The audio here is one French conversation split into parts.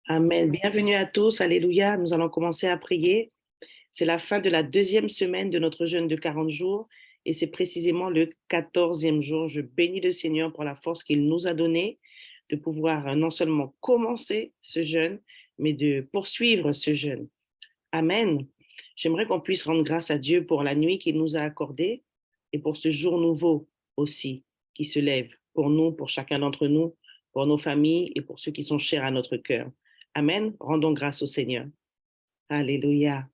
Amen. Bienvenue à tous. Alléluia. Nous allons commencer à prier. C'est la fin de la deuxième semaine de notre jeûne de 40 jours et c'est précisément le 14e jour. Je bénis le Seigneur pour la force qu'il nous a donnée de pouvoir non seulement commencer ce jeûne, mais de poursuivre ce jeûne. Amen. J'aimerais qu'on puisse rendre grâce à Dieu pour la nuit qu'il nous a accordée et pour ce jour nouveau aussi qui se lève pour nous, pour chacun d'entre nous, pour nos familles et pour ceux qui sont chers à notre cœur. Amen. Rendons grâce au Seigneur. Alléluia.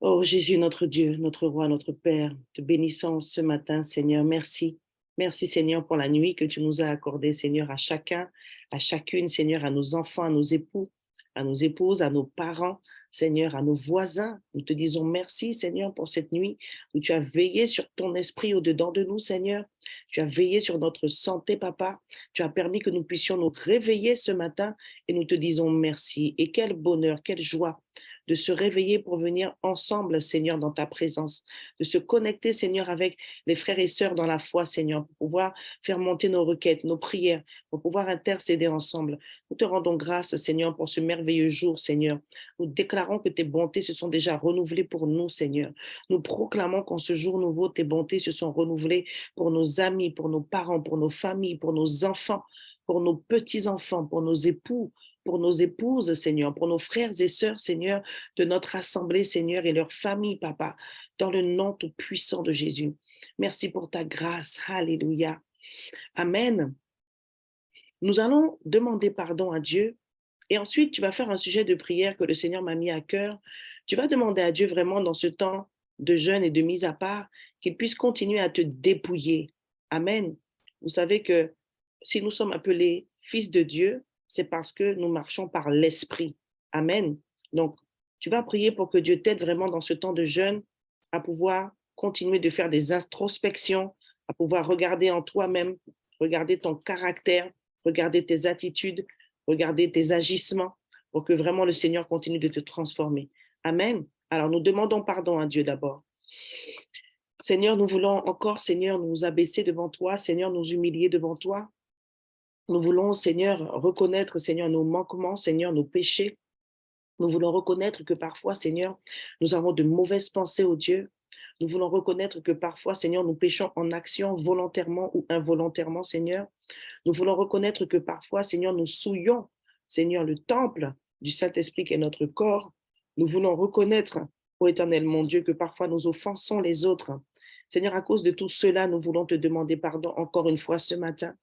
Oh Jésus, notre Dieu, notre Roi, notre Père, te bénissons ce matin, Seigneur. Merci. Merci, Seigneur, pour la nuit que tu nous as accordée, Seigneur, à chacun, à chacune, Seigneur, à nos enfants, à nos époux, à nos épouses, à nos parents, Seigneur, à nos voisins. Nous te disons merci, Seigneur, pour cette nuit où tu as veillé sur ton esprit au-dedans de nous, Seigneur. Tu as veillé sur notre santé, Papa. Tu as permis que nous puissions nous réveiller ce matin et nous te disons merci. Et quel bonheur, quelle joie de se réveiller pour venir ensemble, Seigneur, dans ta présence, de se connecter, Seigneur, avec les frères et sœurs dans la foi, Seigneur, pour pouvoir faire monter nos requêtes, nos prières, pour pouvoir intercéder ensemble. Nous te rendons grâce, Seigneur, pour ce merveilleux jour, Seigneur. Nous déclarons que tes bontés se sont déjà renouvelées pour nous, Seigneur. Nous proclamons qu'en ce jour nouveau, tes bontés se sont renouvelées pour nos amis, pour nos parents, pour nos familles, pour nos enfants, pour nos petits-enfants, pour nos époux, pour nos épouses, Seigneur, pour nos frères et sœurs, Seigneur, de notre assemblée, Seigneur, et leurs familles, Papa, dans le nom tout puissant de Jésus. Merci pour ta grâce. Alléluia. Amen. Nous allons demander pardon à Dieu et ensuite tu vas faire un sujet de prière que le Seigneur m'a mis à cœur. Tu vas demander à Dieu vraiment dans ce temps de jeûne et de mise à part qu'il puisse continuer à te dépouiller. Amen. Vous savez que si nous sommes appelés fils de Dieu, c'est parce que nous marchons par l'Esprit. Amen. Donc, tu vas prier pour que Dieu t'aide vraiment dans ce temps de jeûne à pouvoir continuer de faire des introspections, à pouvoir regarder en toi-même, regarder ton caractère, regarder tes attitudes, regarder tes agissements pour que vraiment le Seigneur continue de te transformer. Amen. Alors, nous demandons pardon à Dieu d'abord. Seigneur, nous voulons encore, Seigneur, nous abaisser devant toi, Seigneur, nous humilier devant toi. Nous voulons, Seigneur, reconnaître, Seigneur, nos manquements, Seigneur, nos péchés. Nous voulons reconnaître que parfois, Seigneur, nous avons de mauvaises pensées, au Dieu. Nous voulons reconnaître que parfois, Seigneur, nous péchons en action volontairement ou involontairement, Seigneur. Nous voulons reconnaître que parfois, Seigneur, nous souillons, Seigneur, le temple du Saint-Esprit qui est notre corps. Nous voulons reconnaître, ô Éternel mon Dieu, que parfois nous offensons les autres. Seigneur, à cause de tout cela, nous voulons te demander pardon encore une fois ce matin.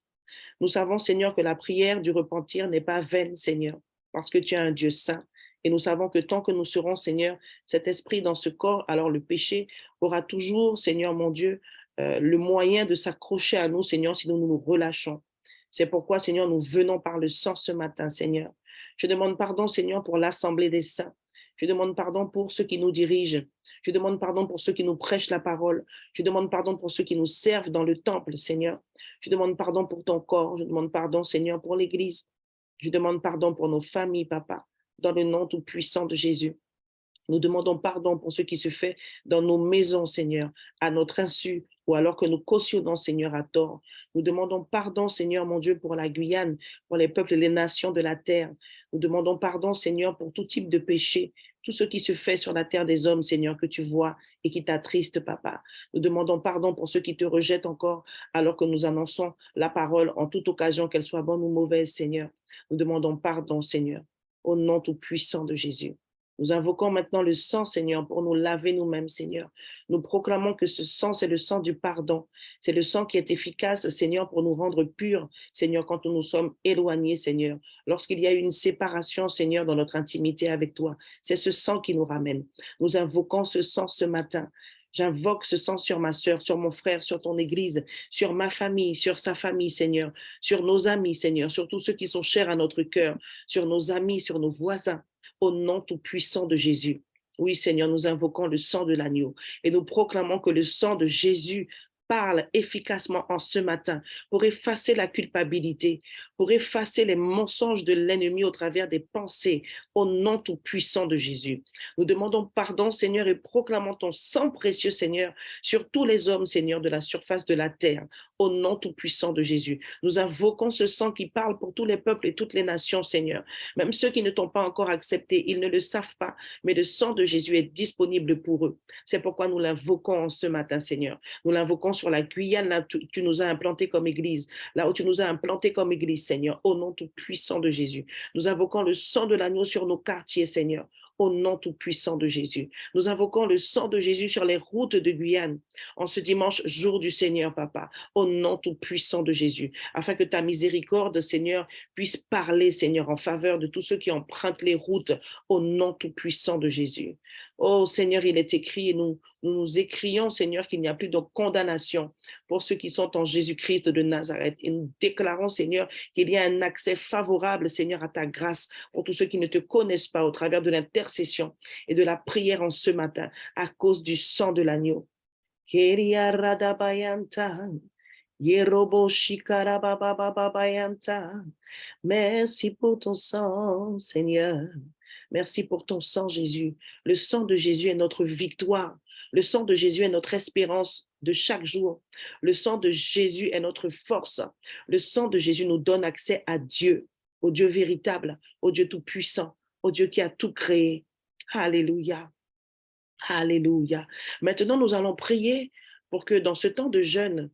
Nous savons, Seigneur, que la prière du repentir n'est pas vaine, Seigneur, parce que tu es un Dieu saint. Et nous savons que tant que nous serons, Seigneur, cet esprit dans ce corps, alors le péché aura toujours, Seigneur mon Dieu, le moyen de s'accrocher à nous, Seigneur, si nous nous relâchons. C'est pourquoi, Seigneur, nous venons par le sang ce matin, Seigneur. Je demande pardon, Seigneur, pour l'assemblée des saints. Je demande pardon pour ceux qui nous dirigent. Je demande pardon pour ceux qui nous prêchent la parole. Je demande pardon pour ceux qui nous servent dans le temple, Seigneur. Je demande pardon pour ton corps. Je demande pardon, Seigneur, pour l'Église. Je demande pardon pour nos familles, Papa, dans le nom tout puissant de Jésus. Nous demandons pardon pour ce qui se fait dans nos maisons, Seigneur, à notre insu, ou alors que nous cautionnons, Seigneur, à tort. Nous demandons pardon, Seigneur, mon Dieu, pour la Guyane, pour les peuples et les nations de la terre. Nous demandons pardon, Seigneur, pour tout type de péché, tout ce qui se fait sur la terre des hommes, Seigneur, que tu vois et qui t'attriste, Papa. Nous demandons pardon pour ceux qui te rejettent encore, alors que nous annonçons la parole en toute occasion, qu'elle soit bonne ou mauvaise, Seigneur. Nous demandons pardon, Seigneur, au nom tout puissant de Jésus. Nous invoquons maintenant le sang, Seigneur, pour nous laver nous-mêmes, Seigneur. Nous proclamons que ce sang, c'est le sang du pardon. C'est le sang qui est efficace, Seigneur, pour nous rendre purs, Seigneur, quand nous nous sommes éloignés, Seigneur. Lorsqu'il y a eu une séparation, Seigneur, dans notre intimité avec toi, c'est ce sang qui nous ramène. Nous invoquons ce sang ce matin. J'invoque ce sang sur ma sœur, sur mon frère, sur ton église, sur ma famille, sur sa famille, Seigneur, sur nos amis, Seigneur, sur tous ceux qui sont chers à notre cœur, sur nos amis, sur nos voisins, au nom tout-puissant de Jésus. Oui, Seigneur, nous invoquons le sang de l'agneau et nous proclamons que le sang de Jésus parle efficacement en ce matin pour effacer la culpabilité, pour effacer les mensonges de l'ennemi au travers des pensées, au nom tout-puissant de Jésus. Nous demandons pardon, Seigneur, et proclamons ton sang précieux, Seigneur, sur tous les hommes, Seigneur, de la surface de la terre, au nom tout-puissant de Jésus. Nous invoquons ce sang qui parle pour tous les peuples et toutes les nations, Seigneur. Même ceux qui ne t'ont pas encore accepté, ils ne le savent pas, mais le sang de Jésus est disponible pour eux. C'est pourquoi nous l'invoquons ce matin, Seigneur. Nous l'invoquons sur la Guyane, là où tu nous as implantés comme Église, là où tu nous as implantés comme Église, Seigneur, au nom tout-puissant de Jésus. Nous invoquons le sang de l'agneau sur nos quartiers, Seigneur, au nom tout-puissant de Jésus. Nous invoquons le sang de Jésus sur les routes de Guyane, en ce dimanche, jour du Seigneur, Papa, au nom tout-puissant de Jésus, afin que ta miséricorde, Seigneur, puisse parler, Seigneur, en faveur de tous ceux qui empruntent les routes, au nom tout-puissant de Jésus. Oh Seigneur, il est écrit et nous écrions, Seigneur, qu'il n'y a plus de condamnation pour ceux qui sont en Jésus-Christ de Nazareth. Et nous déclarons, Seigneur, qu'il y a un accès favorable, Seigneur, à ta grâce pour tous ceux qui ne te connaissent pas au travers de l'intercession et de la prière en ce matin à cause du sang de l'agneau. Merci pour ton sang, Seigneur. Merci pour ton sang, Jésus. Le sang de Jésus est notre victoire. Le sang de Jésus est notre espérance de chaque jour. Le sang de Jésus est notre force. Le sang de Jésus nous donne accès à Dieu, au Dieu véritable, au Dieu tout-puissant, au Dieu qui a tout créé. Alléluia. Alléluia. Maintenant, nous allons prier pour que dans ce temps de jeûne,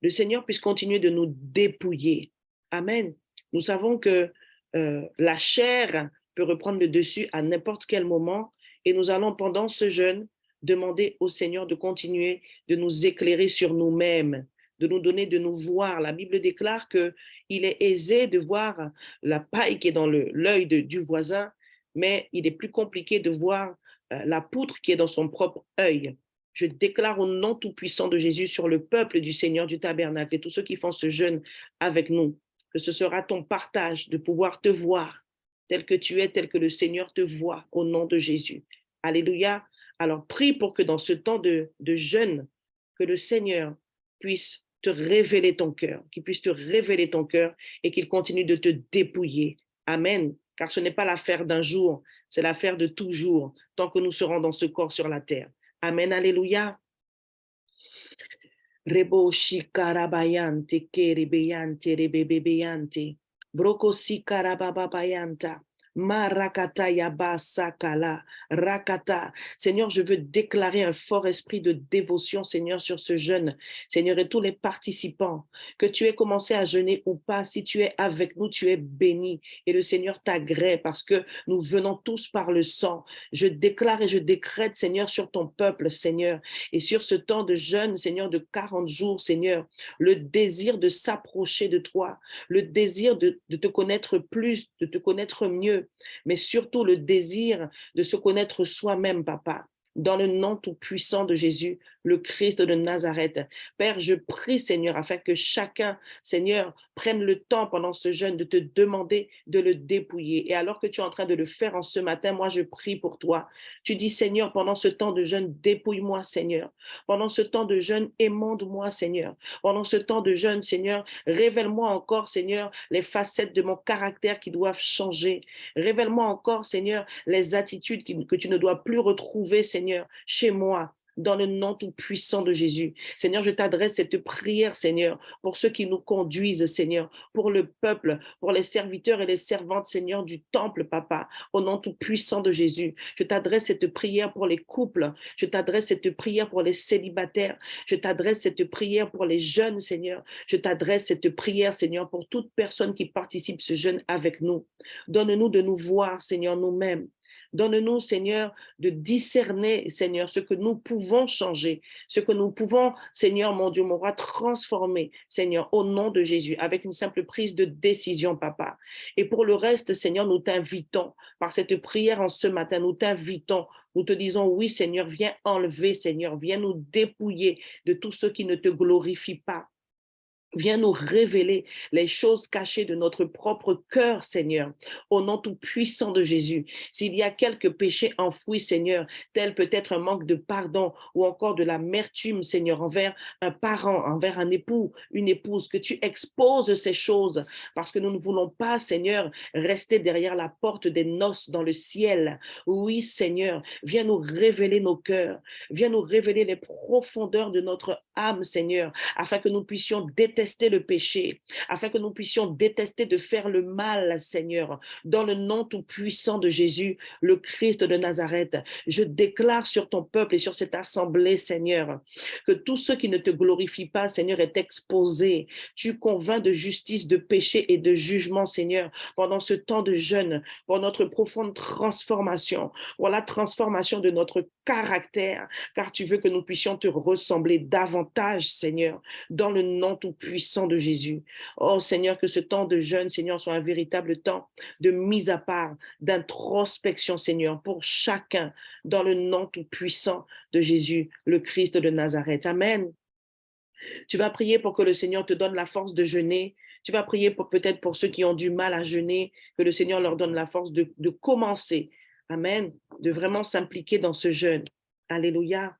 le Seigneur puisse continuer de nous dépouiller. Amen. Nous savons que la chair peut reprendre le dessus à n'importe quel moment et nous allons pendant ce jeûne demander au Seigneur de continuer de nous éclairer sur nous-mêmes, de nous donner de nous voir. La Bible déclare qu'il est aisé de voir la paille qui est dans l'œil du voisin, mais il est plus compliqué de voir la poutre qui est dans son propre œil. Je déclare au nom tout-puissant de Jésus sur le peuple du Seigneur du tabernacle et tous ceux qui font ce jeûne avec nous, que ce sera ton partage de pouvoir te voir tel que tu es, tel que le Seigneur te voit au nom de Jésus. Alléluia. Alors prie pour que dans ce temps de jeûne, que le Seigneur puisse te révéler ton cœur, qu'il puisse te révéler ton cœur et qu'il continue de te dépouiller. Amen. Car ce n'est pas l'affaire d'un jour, c'est l'affaire de toujours, tant que nous serons dans ce corps sur la terre. Amen, alléluia. Rebo shikarabayante kerebeyante rebebebeyante. Broko sikarababayanta. Marakata yabasakala. Rakata. Seigneur, je veux déclarer un fort esprit de dévotion, Seigneur, sur ce jeûne. Seigneur, et tous les participants, que tu aies commencé à jeûner ou pas, si tu es avec nous, tu es béni. Et le Seigneur t'agrée parce que nous venons tous par le sang. Je déclare et je décrète, Seigneur, sur ton peuple, Seigneur, et sur ce temps de jeûne, Seigneur, de 40 jours, Seigneur, le désir de s'approcher de toi, le désir de te connaître plus, de te connaître mieux, mais surtout le désir de se connaître soi-même, Papa. Dans le nom tout-puissant de Jésus, le Christ de Nazareth. Père, je prie, Seigneur, afin que chacun, Seigneur, prenne le temps pendant ce jeûne de te demander de le dépouiller. Et alors que tu es en train de le faire en ce matin, moi, je prie pour toi. Tu dis, Seigneur, pendant ce temps de jeûne, dépouille-moi, Seigneur. Pendant ce temps de jeûne, émonde-moi, Seigneur. Pendant ce temps de jeûne, Seigneur, révèle-moi encore, Seigneur, les facettes de mon caractère qui doivent changer. Révèle-moi encore, Seigneur, les attitudes que tu ne dois plus retrouver, Seigneur, chez moi. Dans le nom tout-puissant de Jésus. Seigneur, je t'adresse cette prière, Seigneur, pour ceux qui nous conduisent, Seigneur, pour le peuple, pour les serviteurs et les servantes, Seigneur, du temple, Papa, au nom tout-puissant de Jésus. Je t'adresse cette prière pour les couples, je t'adresse cette prière pour les célibataires, je t'adresse cette prière pour les jeunes, Seigneur, je t'adresse cette prière, Seigneur, pour toute personne qui participe ce jeûne avec nous. Donne-nous de nous voir, Seigneur, nous-mêmes. Donne-nous, Seigneur, de discerner, Seigneur, ce que nous pouvons changer, ce que nous pouvons, Seigneur, mon Dieu, mon roi, transformer, Seigneur, au nom de Jésus, avec une simple prise de décision, Papa. Et pour le reste, Seigneur, nous t'invitons, par cette prière en ce matin, nous t'invitons, nous te disons, oui, Seigneur, viens enlever, Seigneur, viens nous dépouiller de tout ce qui ne te glorifie pas. Viens nous révéler les choses cachées de notre propre cœur, Seigneur, au nom tout-puissant de Jésus. S'il y a quelques péchés enfouis, Seigneur, tel peut-être un manque de pardon ou encore de l'amertume, Seigneur, envers un parent, envers un époux, une épouse, que tu exposes ces choses parce que nous ne voulons pas, Seigneur, rester derrière la porte des noces dans le ciel. Oui, Seigneur, viens nous révéler nos cœurs, viens nous révéler les profondeurs de notre âme, Seigneur, afin que nous puissions détester le péché, afin que nous puissions détester de faire le mal, Seigneur, dans le nom tout-puissant de Jésus, le Christ de Nazareth. Je déclare sur ton peuple et sur cette assemblée, Seigneur, que tout ce qui ne te glorifie pas, Seigneur, est exposé. Tu convaincs de justice, de péché et de jugement, Seigneur, pendant ce temps de jeûne, pour notre profonde transformation, pour la transformation de notre caractère, car tu veux que nous puissions te ressembler davantage, Seigneur, dans le nom tout-puissant de Jésus. Oh Seigneur, que ce temps de jeûne, Seigneur, soit un véritable temps de mise à part, d'introspection, Seigneur, pour chacun, dans le nom tout-puissant de Jésus, le Christ de Nazareth. Amen. Tu vas prier pour que le Seigneur te donne la force de jeûner. Tu vas prier peut-être pour ceux qui ont du mal à jeûner, que le Seigneur leur donne la force de commencer. Amen. De vraiment s'impliquer dans ce jeûne. Alléluia.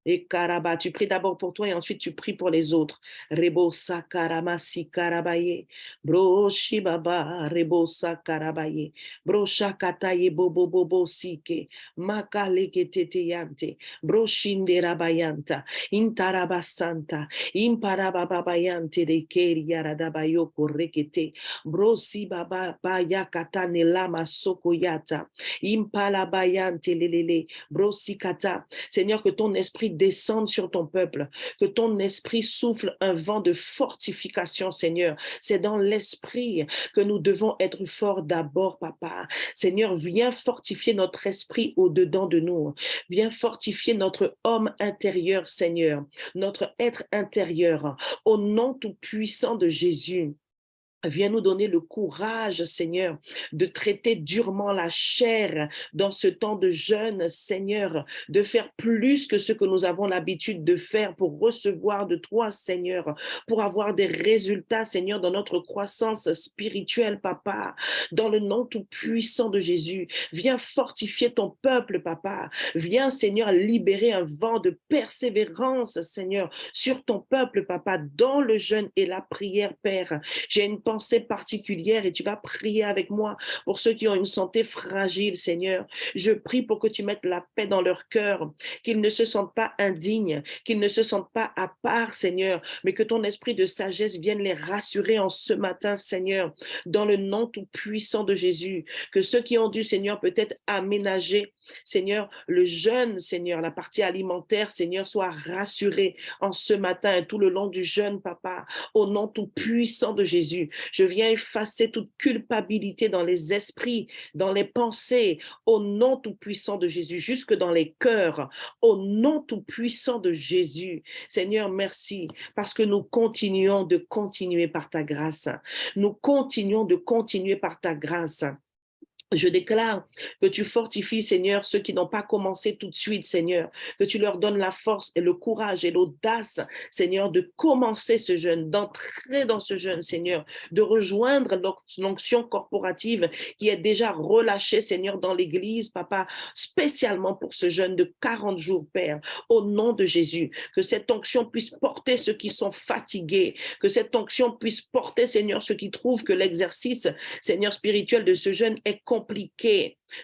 Et Karaba, tu pries d'abord pour toi et ensuite tu pries pour les autres. Rebosa karamasi karabaye. Bro shibaba rebosa karabaye. Bro shakataye bobo bobo sike. Makale ketete yante. Bro shinde rabayanta. Intarabasanta. Imparababayante de keri yaradabayo korekete. Bro si baba bayakata nelama sokoyata. Impalabayante lelele. Bro sikata. Seigneur, que ton esprit descende sur ton peuple, que ton esprit souffle un vent de fortification, Seigneur. C'est dans l'esprit que nous devons être forts d'abord, Papa. Seigneur, viens fortifier notre esprit au-dedans de nous. Viens fortifier notre homme intérieur, Seigneur, notre être intérieur, au nom tout-puissant de Jésus. Viens nous donner le courage, Seigneur, de traiter durement la chair dans ce temps de jeûne, Seigneur, de faire plus que ce que nous avons l'habitude de faire pour recevoir de toi, Seigneur, pour avoir des résultats, Seigneur, dans notre croissance spirituelle, Papa, dans le nom tout-puissant de Jésus. Viens fortifier ton peuple, Papa. Viens, Seigneur, libérer un vent de persévérance, Seigneur, sur ton peuple, Papa, dans le jeûne et la prière, Père. J'ai une pensée particulière et tu vas prier avec moi pour ceux qui ont une santé fragile, Seigneur. Je prie pour que tu mettes la paix dans leur cœur, qu'ils ne se sentent pas indignes, qu'ils ne se sentent pas à part, Seigneur, mais que ton esprit de sagesse vienne les rassurer en ce matin, Seigneur, dans le nom tout puissant de Jésus. Que ceux qui ont dû, Seigneur, peut-être aménager, Seigneur, le jeûne, Seigneur, la partie alimentaire, Seigneur, soit rassurés en ce matin et tout le long du jeûne, Papa, au nom tout puissant de Jésus. Je viens effacer toute culpabilité dans les esprits, dans les pensées, au nom tout-puissant de Jésus, jusque dans les cœurs, au nom tout-puissant de Jésus. Seigneur, merci, parce que nous continuons de continuer par ta grâce. Nous continuons de continuer par ta grâce. Je déclare que tu fortifies, Seigneur, ceux qui n'ont pas commencé tout de suite, Seigneur, que tu leur donnes la force et le courage et l'audace, Seigneur, de commencer ce jeûne, d'entrer dans ce jeûne, Seigneur, de rejoindre l'onction corporative qui est déjà relâchée, Seigneur, dans l'Église, Papa, spécialement pour ce jeûne de 40 jours, Père, au nom de Jésus, que cette onction puisse porter ceux qui sont fatigués, que cette onction puisse porter, Seigneur, ceux qui trouvent que l'exercice, Seigneur, spirituel de ce jeûne est compliqué.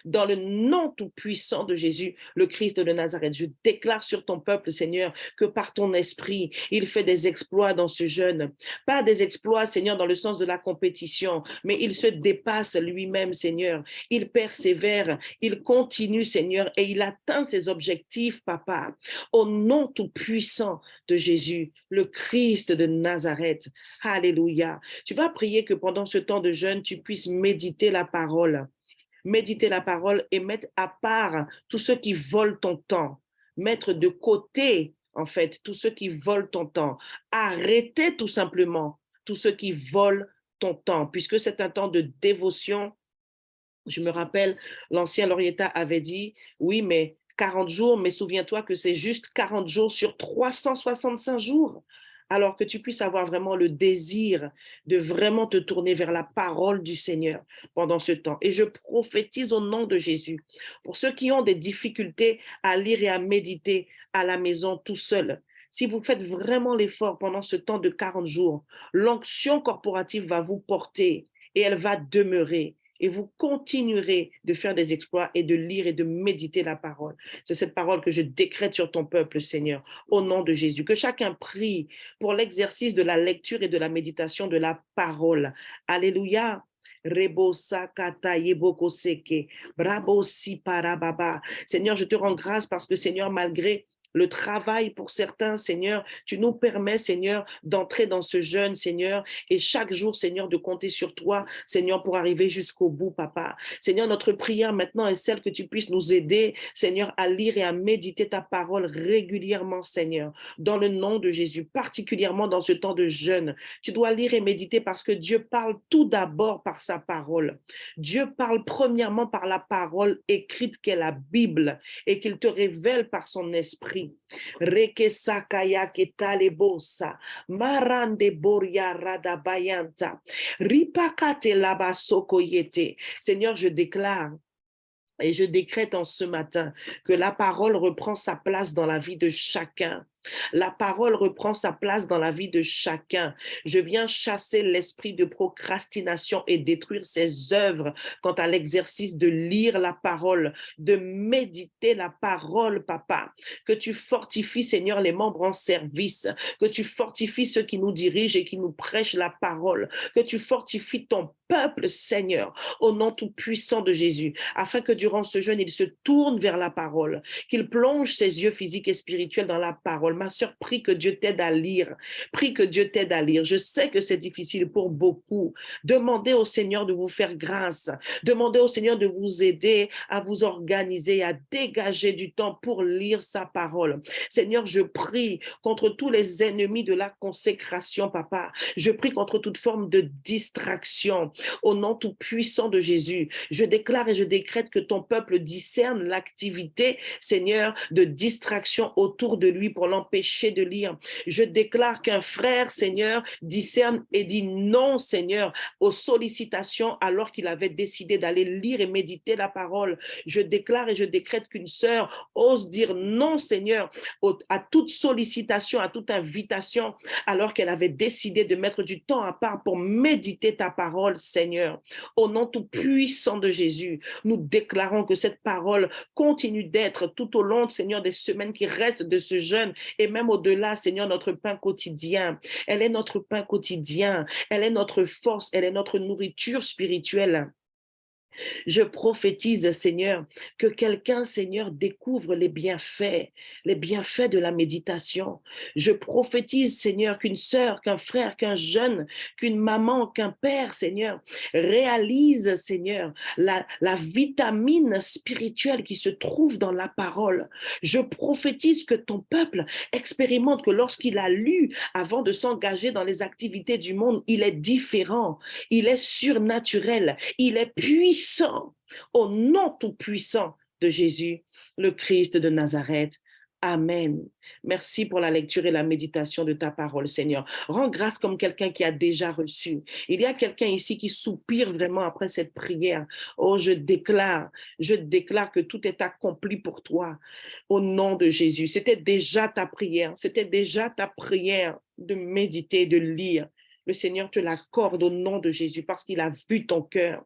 Dans le nom tout-puissant de Jésus, le Christ de Nazareth, je déclare sur ton peuple, Seigneur, que par ton esprit, il fait des exploits dans ce jeûne. Pas des exploits, Seigneur, dans le sens de la compétition, mais il se dépasse lui-même, Seigneur. Il persévère, il continue, Seigneur, et il atteint ses objectifs, Papa. Au nom tout-puissant de Jésus, le Christ de Nazareth. Alléluia. Tu vas prier que pendant ce temps de jeûne, tu puisses méditer la parole et mettre à part tous ceux qui volent ton temps, mettre de côté, en fait, tous ceux qui volent ton temps, arrêter tout simplement tous ceux qui volent ton temps, puisque c'est un temps de dévotion. Je me rappelle, l'ancien Laurietta avait dit, oui, mais 40 jours, mais souviens-toi que c'est juste 40 jours sur 365 jours. Alors que tu puisses avoir vraiment le désir de vraiment te tourner vers la parole du Seigneur pendant ce temps. Et je prophétise au nom de Jésus pour ceux qui ont des difficultés à lire et à méditer à la maison tout seul. Si vous faites vraiment l'effort pendant ce temps de 40 jours, l'onction corporative va vous porter et elle va demeurer. Et vous continuerez de faire des exploits et de lire et de méditer la parole. C'est cette parole que je décrète sur ton peuple, Seigneur, au nom de Jésus. Que chacun prie pour l'exercice de la lecture et de la méditation de la parole. Alléluia. Rebo sakata yeboko seke, brabo si parababa. Seigneur, je te rends grâce parce que, Seigneur, malgré le travail pour certains, Seigneur, tu nous permets, Seigneur, d'entrer dans ce jeûne, Seigneur, et chaque jour, Seigneur, de compter sur toi, Seigneur, pour arriver jusqu'au bout, Papa. Seigneur, notre prière maintenant est celle que tu puisses nous aider, Seigneur, à lire et à méditer ta parole régulièrement, Seigneur, dans le nom de Jésus, particulièrement dans ce temps de jeûne. Tu dois lire et méditer parce que Dieu parle tout d'abord par sa parole. Dieu parle premièrement par la parole écrite qu'est la Bible et qu'il te révèle par son esprit. Reke sakaya ketale bosa, marande boria radabayanta, ripakate labasoko yete. Seigneur, je déclare et je décrète en ce matin que la parole reprend sa place dans la vie de chacun. La parole reprend sa place dans la vie de chacun. Je viens chasser l'esprit de procrastination et détruire ses œuvres quant à l'exercice de lire la parole, de méditer la parole, Papa. Que tu fortifies, Seigneur, les membres en service, que tu fortifies ceux qui nous dirigent et qui nous prêchent la parole, que tu fortifies ton peuple, Seigneur, au nom tout puissant de Jésus, afin que durant ce jeûne, il se tourne vers la parole, qu'il plonge ses yeux physiques et spirituels dans la parole. Ma sœur, prie que Dieu t'aide à lire. Prie que Dieu t'aide à lire. Je sais que c'est difficile pour beaucoup. Demandez au Seigneur de vous faire grâce. Demandez au Seigneur de vous aider à vous organiser, à dégager du temps pour lire sa parole. Seigneur, je prie contre tous les ennemis de la consécration, Papa. Je prie contre toute forme de distraction. Au nom tout puissant de Jésus, je déclare et je décrète que ton peuple discerne l'activité, Seigneur, de distraction autour de lui pour l'empêcher de lire. Je déclare qu'un frère, Seigneur, discerne et dit non, Seigneur, aux sollicitations alors qu'il avait décidé d'aller lire et méditer la parole. Je déclare et je décrète qu'une sœur ose dire non, Seigneur, à toute sollicitation, à toute invitation, alors qu'elle avait décidé de mettre du temps à part pour méditer ta parole, Seigneur. Au nom tout puissant de Jésus, nous déclarons que cette parole continue d'être tout au long, Seigneur, des semaines qui restent de ce jeûne et même au-delà, Seigneur, notre pain quotidien. Elle est notre pain quotidien, elle est notre force, elle est notre nourriture spirituelle. Je prophétise, Seigneur, que quelqu'un, Seigneur, découvre les bienfaits de la méditation. Je prophétise, Seigneur, qu'une sœur, qu'un frère, qu'un jeune, qu'une maman, qu'un père, Seigneur, réalise, Seigneur, la vitamine spirituelle qui se trouve dans la parole. Je prophétise que ton peuple expérimente que lorsqu'il a lu avant de s'engager dans les activités du monde, il est différent, il est surnaturel, il est puissant au nom tout puissant de Jésus, le Christ de Nazareth. Amen. Merci pour la lecture et la méditation de ta parole, Seigneur. Rends grâce comme quelqu'un qui a déjà reçu. Il y a quelqu'un ici qui soupire vraiment après cette prière. Oh, je déclare que tout est accompli pour toi au nom de Jésus. C'était déjà ta prière, c'était déjà ta prière de méditer, de lire. Le Seigneur te l'accorde au nom de Jésus parce qu'il a vu ton cœur.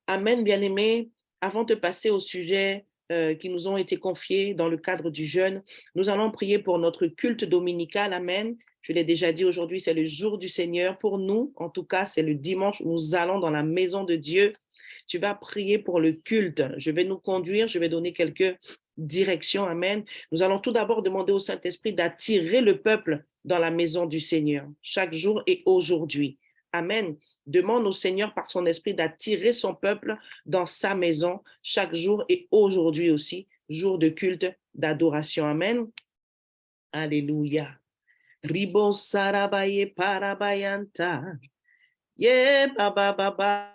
Amen, bien-aimés. Avant de passer au sujet qui nous ont été confiés dans le cadre du jeûne, nous allons prier pour notre culte dominical. Amen. Je l'ai déjà dit, aujourd'hui, c'est le jour du Seigneur. Pour nous, en tout cas, c'est le dimanche où nous allons dans la maison de Dieu. Tu vas prier pour le culte. Je vais nous conduire, je vais donner quelques directions. Amen. Nous allons tout d'abord demander au Saint-Esprit d'attirer le peuple dans la maison du Seigneur, chaque jour et aujourd'hui. Amen. Demande au Seigneur par son esprit d'attirer son peuple dans sa maison chaque jour et aujourd'hui aussi, jour de culte, d'adoration. Amen. Alléluia. Ribo sarabaye parabayanta. Ye baba baba.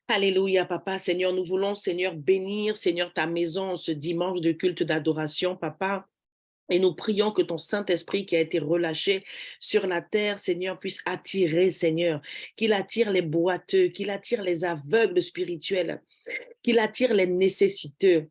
Alléluia, papa. Seigneur, nous voulons, Seigneur, bénir, Seigneur, ta maison ce dimanche de culte d'adoration, papa. Et nous prions que ton Saint-Esprit qui a été relâché sur la terre, Seigneur, puisse attirer, Seigneur, qu'il attire les boiteux, qu'il attire les aveugles spirituels, qu'il attire les nécessiteux,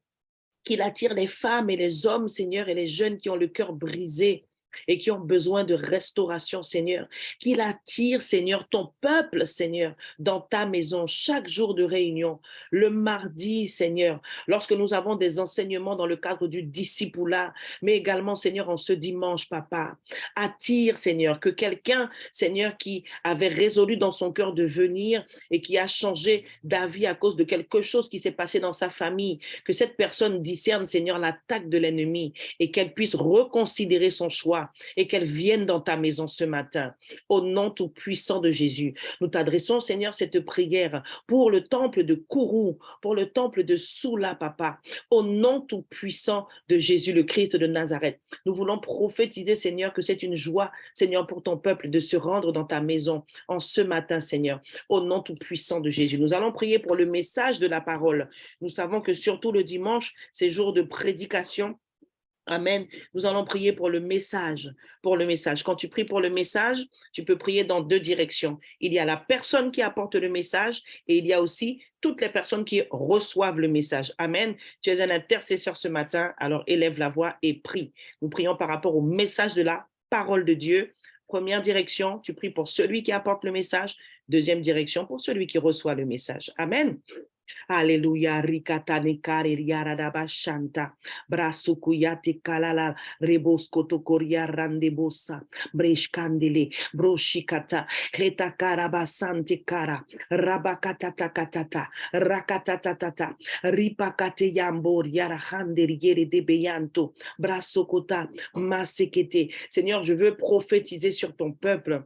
qu'il attire les femmes et les hommes, Seigneur, et les jeunes qui ont le cœur brisé et qui ont besoin de restauration, Seigneur. Qu'il attire, Seigneur, ton peuple, Seigneur, dans ta maison, chaque jour de réunion. Le mardi, Seigneur, lorsque nous avons des enseignements dans le cadre du discipulat, mais également, Seigneur, en ce dimanche, papa. Attire, Seigneur, que quelqu'un, Seigneur, qui avait résolu dans son cœur de venir et qui a changé d'avis à cause de quelque chose qui s'est passé dans sa famille, que cette personne discerne, Seigneur, l'attaque de l'ennemi et qu'elle puisse reconsidérer son choix et qu'elle vienne dans ta maison ce matin. Au nom tout puissant de Jésus, nous t'adressons, Seigneur, cette prière pour le temple de Kourou, pour le temple de Soula, papa, au nom tout puissant de Jésus, le Christ de Nazareth. Nous voulons prophétiser, Seigneur, que c'est une joie, Seigneur, pour ton peuple de se rendre dans ta maison en ce matin, Seigneur, au nom tout puissant de Jésus. Nous allons prier pour le message de la parole. Nous savons que surtout le dimanche, c'est jour de prédication. Amen. Nous allons prier pour le message, pour le message. Quand tu pries pour le message, tu peux prier dans deux directions. Il y a la personne qui apporte le message et il y a aussi toutes les personnes qui reçoivent le message. Amen. Tu es un intercesseur ce matin, alors élève la voix et prie. Nous prions par rapport au message de la parole de Dieu. Première direction, tu pries pour celui qui apporte le message. Deuxième direction, pour celui qui reçoit le message. Amen. Alléluia, rikatane kare riarada shanta, brasukuyate kalala, reboskoto koria randebosa, breshkandele, broshikata, kreta karabasante kara, rabakatata katata, rakatatata, ripakate yambor, yarahande riere de beyanto, brasokota, masekete. Seigneur, je veux prophétiser sur ton peuple.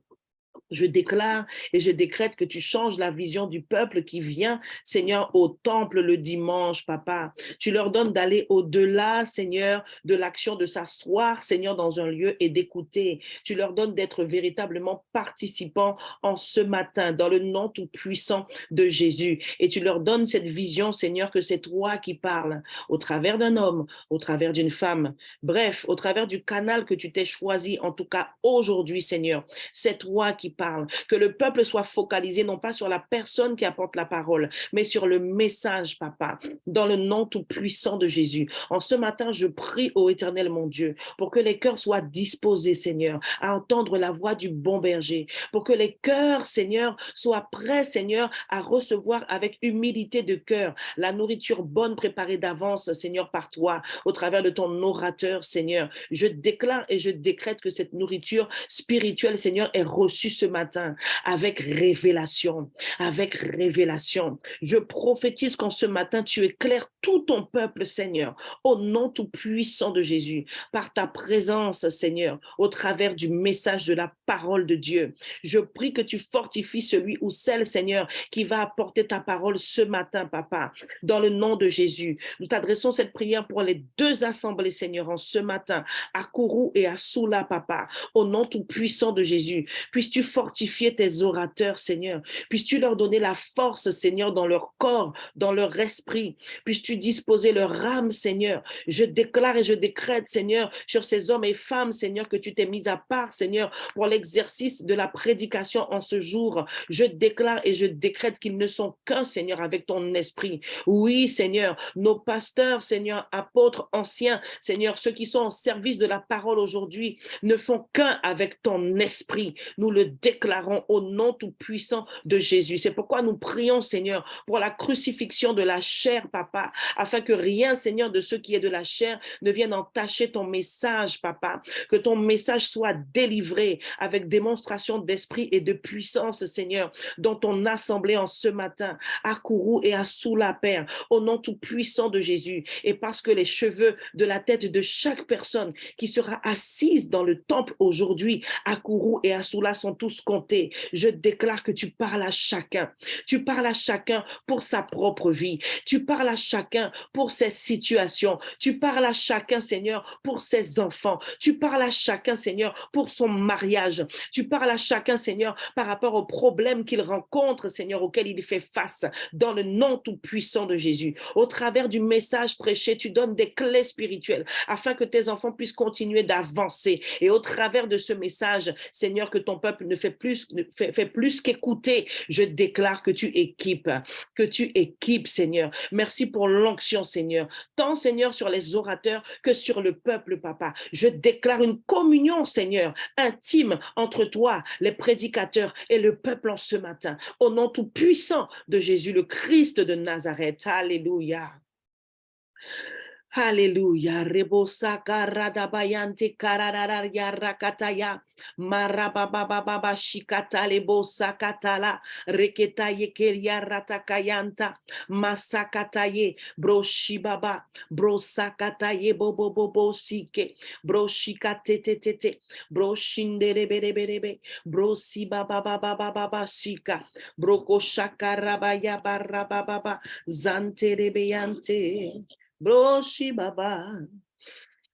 Je déclare et je décrète que tu changes la vision du peuple qui vient, Seigneur, au temple le dimanche, papa. Tu leur donnes d'aller au-delà, Seigneur, de l'action de s'asseoir, Seigneur, dans un lieu et d'écouter. Tu leur donnes d'être véritablement participants en ce matin, dans le nom tout-puissant de Jésus. Et tu leur donnes cette vision, Seigneur, que c'est toi qui parles au travers d'un homme, au travers d'une femme. Bref, au travers du canal que tu t'es choisi, en tout cas aujourd'hui, Seigneur. C'est toi qui parles. Que le peuple soit focalisé non pas sur la personne qui apporte la parole, mais sur le message, papa, dans le nom tout-puissant de Jésus. En ce matin, je prie au Éternel, mon Dieu, pour que les cœurs soient disposés, Seigneur, à entendre la voix du bon berger, pour que les cœurs, Seigneur, soient prêts, Seigneur, à recevoir avec humilité de cœur la nourriture bonne préparée d'avance, Seigneur, par toi, au travers de ton orateur, Seigneur. Je déclare et je décrète que cette nourriture spirituelle, Seigneur, est reçue ce matin avec révélation, avec révélation. Je prophétise qu'en ce matin, tu éclaires tout ton peuple, Seigneur, au nom tout puissant de Jésus, par ta présence, Seigneur, au travers du message de la parole de Dieu. Je prie que tu fortifies celui ou celle, Seigneur, qui va apporter ta parole ce matin, papa, dans le nom de Jésus. Nous t'adressons cette prière pour les deux assemblées, Seigneur, en ce matin, à Kourou et à Soula, papa, au nom tout puissant de Jésus. Puisses-tu fortifier tes orateurs, Seigneur. Puisses-tu leur donner la force, Seigneur, dans leur corps, dans leur esprit. Puisses-tu disposer leur âme, Seigneur. Je déclare et je décrète, Seigneur, sur ces hommes et femmes, Seigneur, que tu t'es mis à part, Seigneur, pour l'exercice de la prédication en ce jour. Je déclare et je décrète qu'ils ne sont qu'un, Seigneur, avec ton esprit. Oui, Seigneur, nos pasteurs, Seigneur, apôtres, anciens, Seigneur, ceux qui sont en service de la parole aujourd'hui, ne font qu'un avec ton esprit. Nous le déclarons au nom tout-puissant de Jésus. C'est pourquoi nous prions, Seigneur, pour la crucifixion de la chair, papa, afin que rien, Seigneur, de ce qui est de la chair ne vienne entacher ton message, papa. Que ton message soit délivré avec démonstration d'esprit et de puissance, Seigneur, dans ton assemblée en ce matin, à Kourou et à Soula, Père, au nom tout-puissant de Jésus. Et parce que les cheveux de la tête de chaque personne qui sera assise dans le temple aujourd'hui, à Kourou et à Soula, sont tous tous compter. Je déclare que tu parles à chacun. Tu parles à chacun pour sa propre vie. Tu parles à chacun pour ses situations. Tu parles à chacun, Seigneur, pour ses enfants. Tu parles à chacun, Seigneur, pour son mariage. Tu parles à chacun, Seigneur, par rapport aux problèmes qu'il rencontre, Seigneur, auxquels il fait face, dans le nom tout-puissant de Jésus. Au travers du message prêché, tu donnes des clés spirituelles afin que tes enfants puissent continuer d'avancer. Et au travers de ce message, Seigneur, que ton peuple ne fait plus qu'écouter, je déclare que tu équipes, Seigneur. Merci pour l'onction, Seigneur, tant, Seigneur, sur les orateurs que sur le peuple, Papa. Je déclare une communion, Seigneur, intime entre toi, les prédicateurs et le peuple en ce matin. Au nom tout puissant de Jésus, le Christ de Nazareth. Alléluia. Alléluia. Rebosa karadabayante karararaya rakataya. Marababababa shikata lebosa katala. Reketaye keria ratakayanta. Masakataye. Broshibaba. Brosakataye bobobobo sike. Broshikatetetete. Broshindereberebe. Brosibababababa sika. Brokoshakarabaya barababa. Zanterebeyante. Broshi Baba.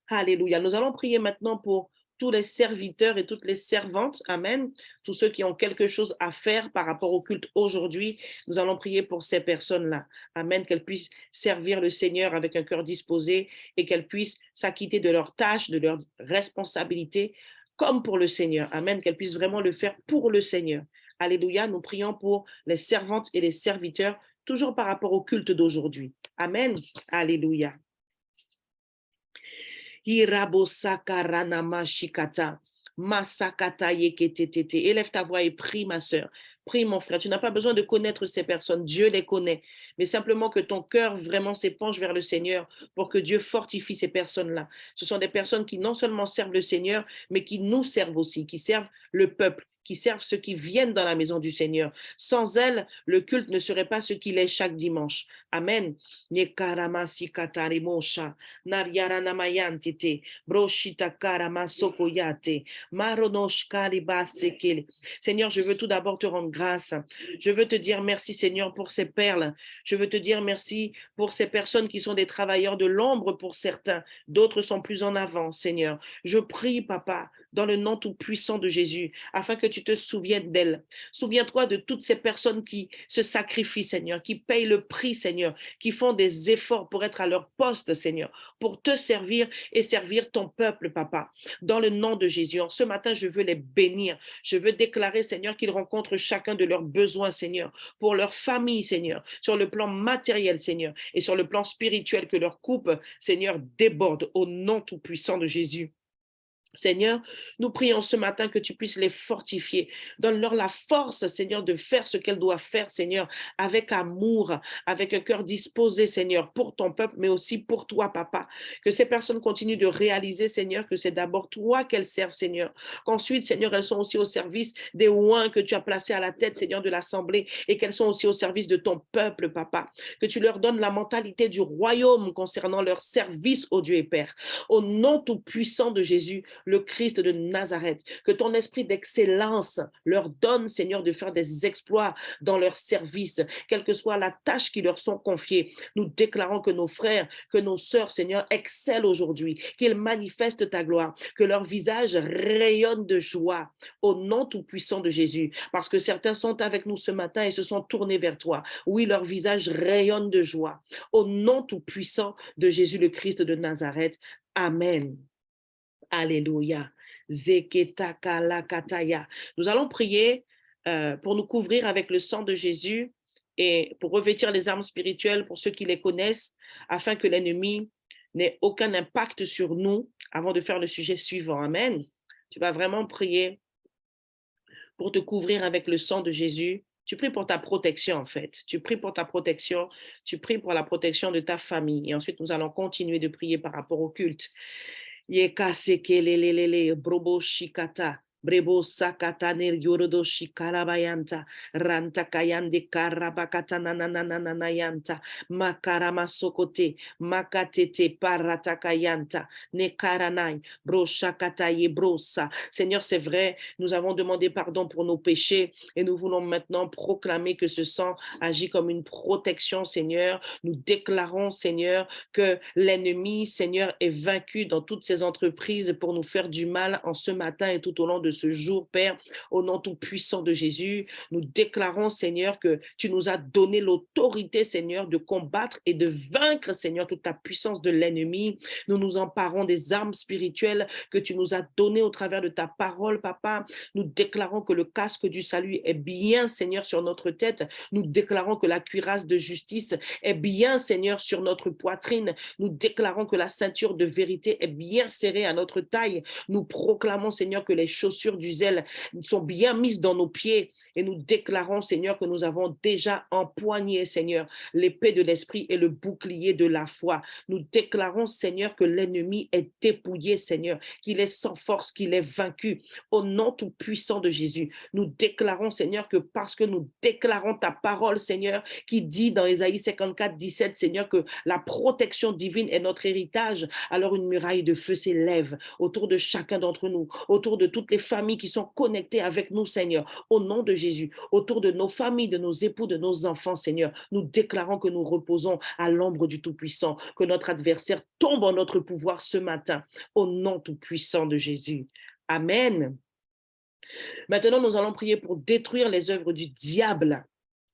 Alléluia. Nous allons prier maintenant pour tous les serviteurs et toutes les servantes. Amen. Tous ceux qui ont quelque chose à faire par rapport au culte aujourd'hui. Nous allons prier pour ces personnes-là. Amen. Qu'elles puissent servir le Seigneur avec un cœur disposé et qu'elles puissent s'acquitter de leurs tâches, de leurs responsabilités, comme pour le Seigneur. Amen. Qu'elles puissent vraiment le faire pour le Seigneur. Alléluia. Nous prions pour les servantes et les serviteurs, toujours par rapport au culte d'aujourd'hui. Amen. Alléluia. Élève ta voix et prie, ma sœur. Prie, mon frère. Tu n'as pas besoin de connaître ces personnes. Dieu les connaît. Mais simplement que ton cœur vraiment s'épanche vers le Seigneur pour que Dieu fortifie ces personnes-là. Ce sont des personnes qui non seulement servent le Seigneur, mais qui nous servent aussi, qui servent le peuple, qui servent ceux qui viennent dans la maison du Seigneur. Sans elles, le culte ne serait pas ce qu'il est chaque dimanche. Amen. Seigneur, je veux tout d'abord te rendre grâce. Je veux te dire merci, Seigneur, pour ces perles. Je veux te dire merci pour ces personnes qui sont des travailleurs de l'ombre pour certains. D'autres sont plus en avant, Seigneur. Je prie, Papa, dans le nom tout-puissant de Jésus, afin que tu te souviennes d'elles. Souviens-toi de toutes ces personnes qui se sacrifient, Seigneur, qui payent le prix, Seigneur, qui font des efforts pour être à leur poste, Seigneur, pour te servir et servir ton peuple, Papa. Dans le nom de Jésus, ce matin, je veux les bénir. Je veux déclarer, Seigneur, qu'ils rencontrent chacun de leurs besoins, Seigneur, pour leur famille, Seigneur, sur le plan matériel, Seigneur, et sur le plan spirituel, que leur coupe, Seigneur, déborde au nom tout-puissant de Jésus. Seigneur, nous prions ce matin que tu puisses les fortifier. Donne-leur la force, Seigneur, de faire ce qu'elles doivent faire, Seigneur, avec amour, avec un cœur disposé, Seigneur, pour ton peuple, mais aussi pour toi, Papa. Que ces personnes continuent de réaliser, Seigneur, que c'est d'abord toi qu'elles servent, Seigneur. Qu'ensuite, Seigneur, elles sont aussi au service des oins que tu as placés à la tête, Seigneur, de l'Assemblée, et qu'elles sont aussi au service de ton peuple, Papa. Que tu leur donnes la mentalité du royaume concernant leur service au Dieu et Père. Au nom tout puissant de Jésus, le Christ de Nazareth, que ton esprit d'excellence leur donne, Seigneur, de faire des exploits dans leur service, quelle que soit la tâche qui leur sont confiées. Nous déclarons que nos frères, que nos sœurs, Seigneur, excellent aujourd'hui, qu'ils manifestent ta gloire, que leur visage rayonne de joie au nom tout-puissant de Jésus, parce que certains sont avec nous ce matin et se sont tournés vers toi. Oui, leur visage rayonne de joie au nom tout-puissant de Jésus le Christ de Nazareth. Amen. Alléluia. Nous allons prier pour nous couvrir avec le sang de Jésus et pour revêtir les armes spirituelles pour ceux qui les connaissent, afin que l'ennemi n'ait aucun impact sur nous avant de faire le sujet suivant. Amen. Tu vas vraiment prier pour te couvrir avec le sang de Jésus. Tu pries pour ta protection, en fait. Tu pries pour ta protection. Tu pries pour la protection de ta famille. Et ensuite, nous allons continuer de prier par rapport au culte. Yekasekelelelele, brobo shikata, Brebo sakatane yorodo shikarabayanta. Ranta kayande karabakata nananananayanta. Makarama sokote. Makatete paratakayanta. Nekaranai. Broshakataye brosa. Seigneur, c'est vrai, nous avons demandé pardon pour nos péchés et nous voulons maintenant proclamer que ce sang agit comme une protection, Seigneur. Nous déclarons, Seigneur, que l'ennemi, Seigneur, est vaincu dans toutes ses entreprises pour nous faire du mal en ce matin et tout au long de ce jour, Père. Au nom tout puissant de Jésus, nous déclarons, Seigneur, que tu nous as donné l'autorité, Seigneur, de combattre et de vaincre, Seigneur, toute la puissance de l'ennemi. Nous nous emparons des armes spirituelles que tu nous as données au travers de ta parole, Papa. Nous déclarons que le casque du salut est bien, Seigneur, sur notre tête. Nous déclarons que la cuirasse de justice est bien, Seigneur, sur notre poitrine. Nous déclarons que la ceinture de vérité est bien serrée à notre taille. Nous proclamons, Seigneur, que les chaussures du zèle sont bien mises dans nos pieds. Et nous déclarons, Seigneur, que nous avons déjà empoigné, Seigneur, l'épée de l'esprit et le bouclier de la foi. Nous déclarons, Seigneur, que l'ennemi est dépouillé, Seigneur, qu'il est sans force, qu'il est vaincu. Au nom tout puissant de Jésus, nous déclarons, Seigneur, que parce que nous déclarons ta parole, Seigneur, qui dit dans Ésaïe 54, 17, Seigneur, que la protection divine est notre héritage, alors une muraille de feu s'élève autour de chacun d'entre nous, autour de toutes les familles qui sont connectées avec nous, Seigneur, au nom de Jésus, autour de nos familles, de nos époux, de nos enfants, Seigneur. Nous déclarons que nous reposons à l'ombre du Tout-Puissant, que notre adversaire tombe en notre pouvoir ce matin, au nom tout-puissant de Jésus. Amen. Maintenant, nous allons prier pour détruire les œuvres du diable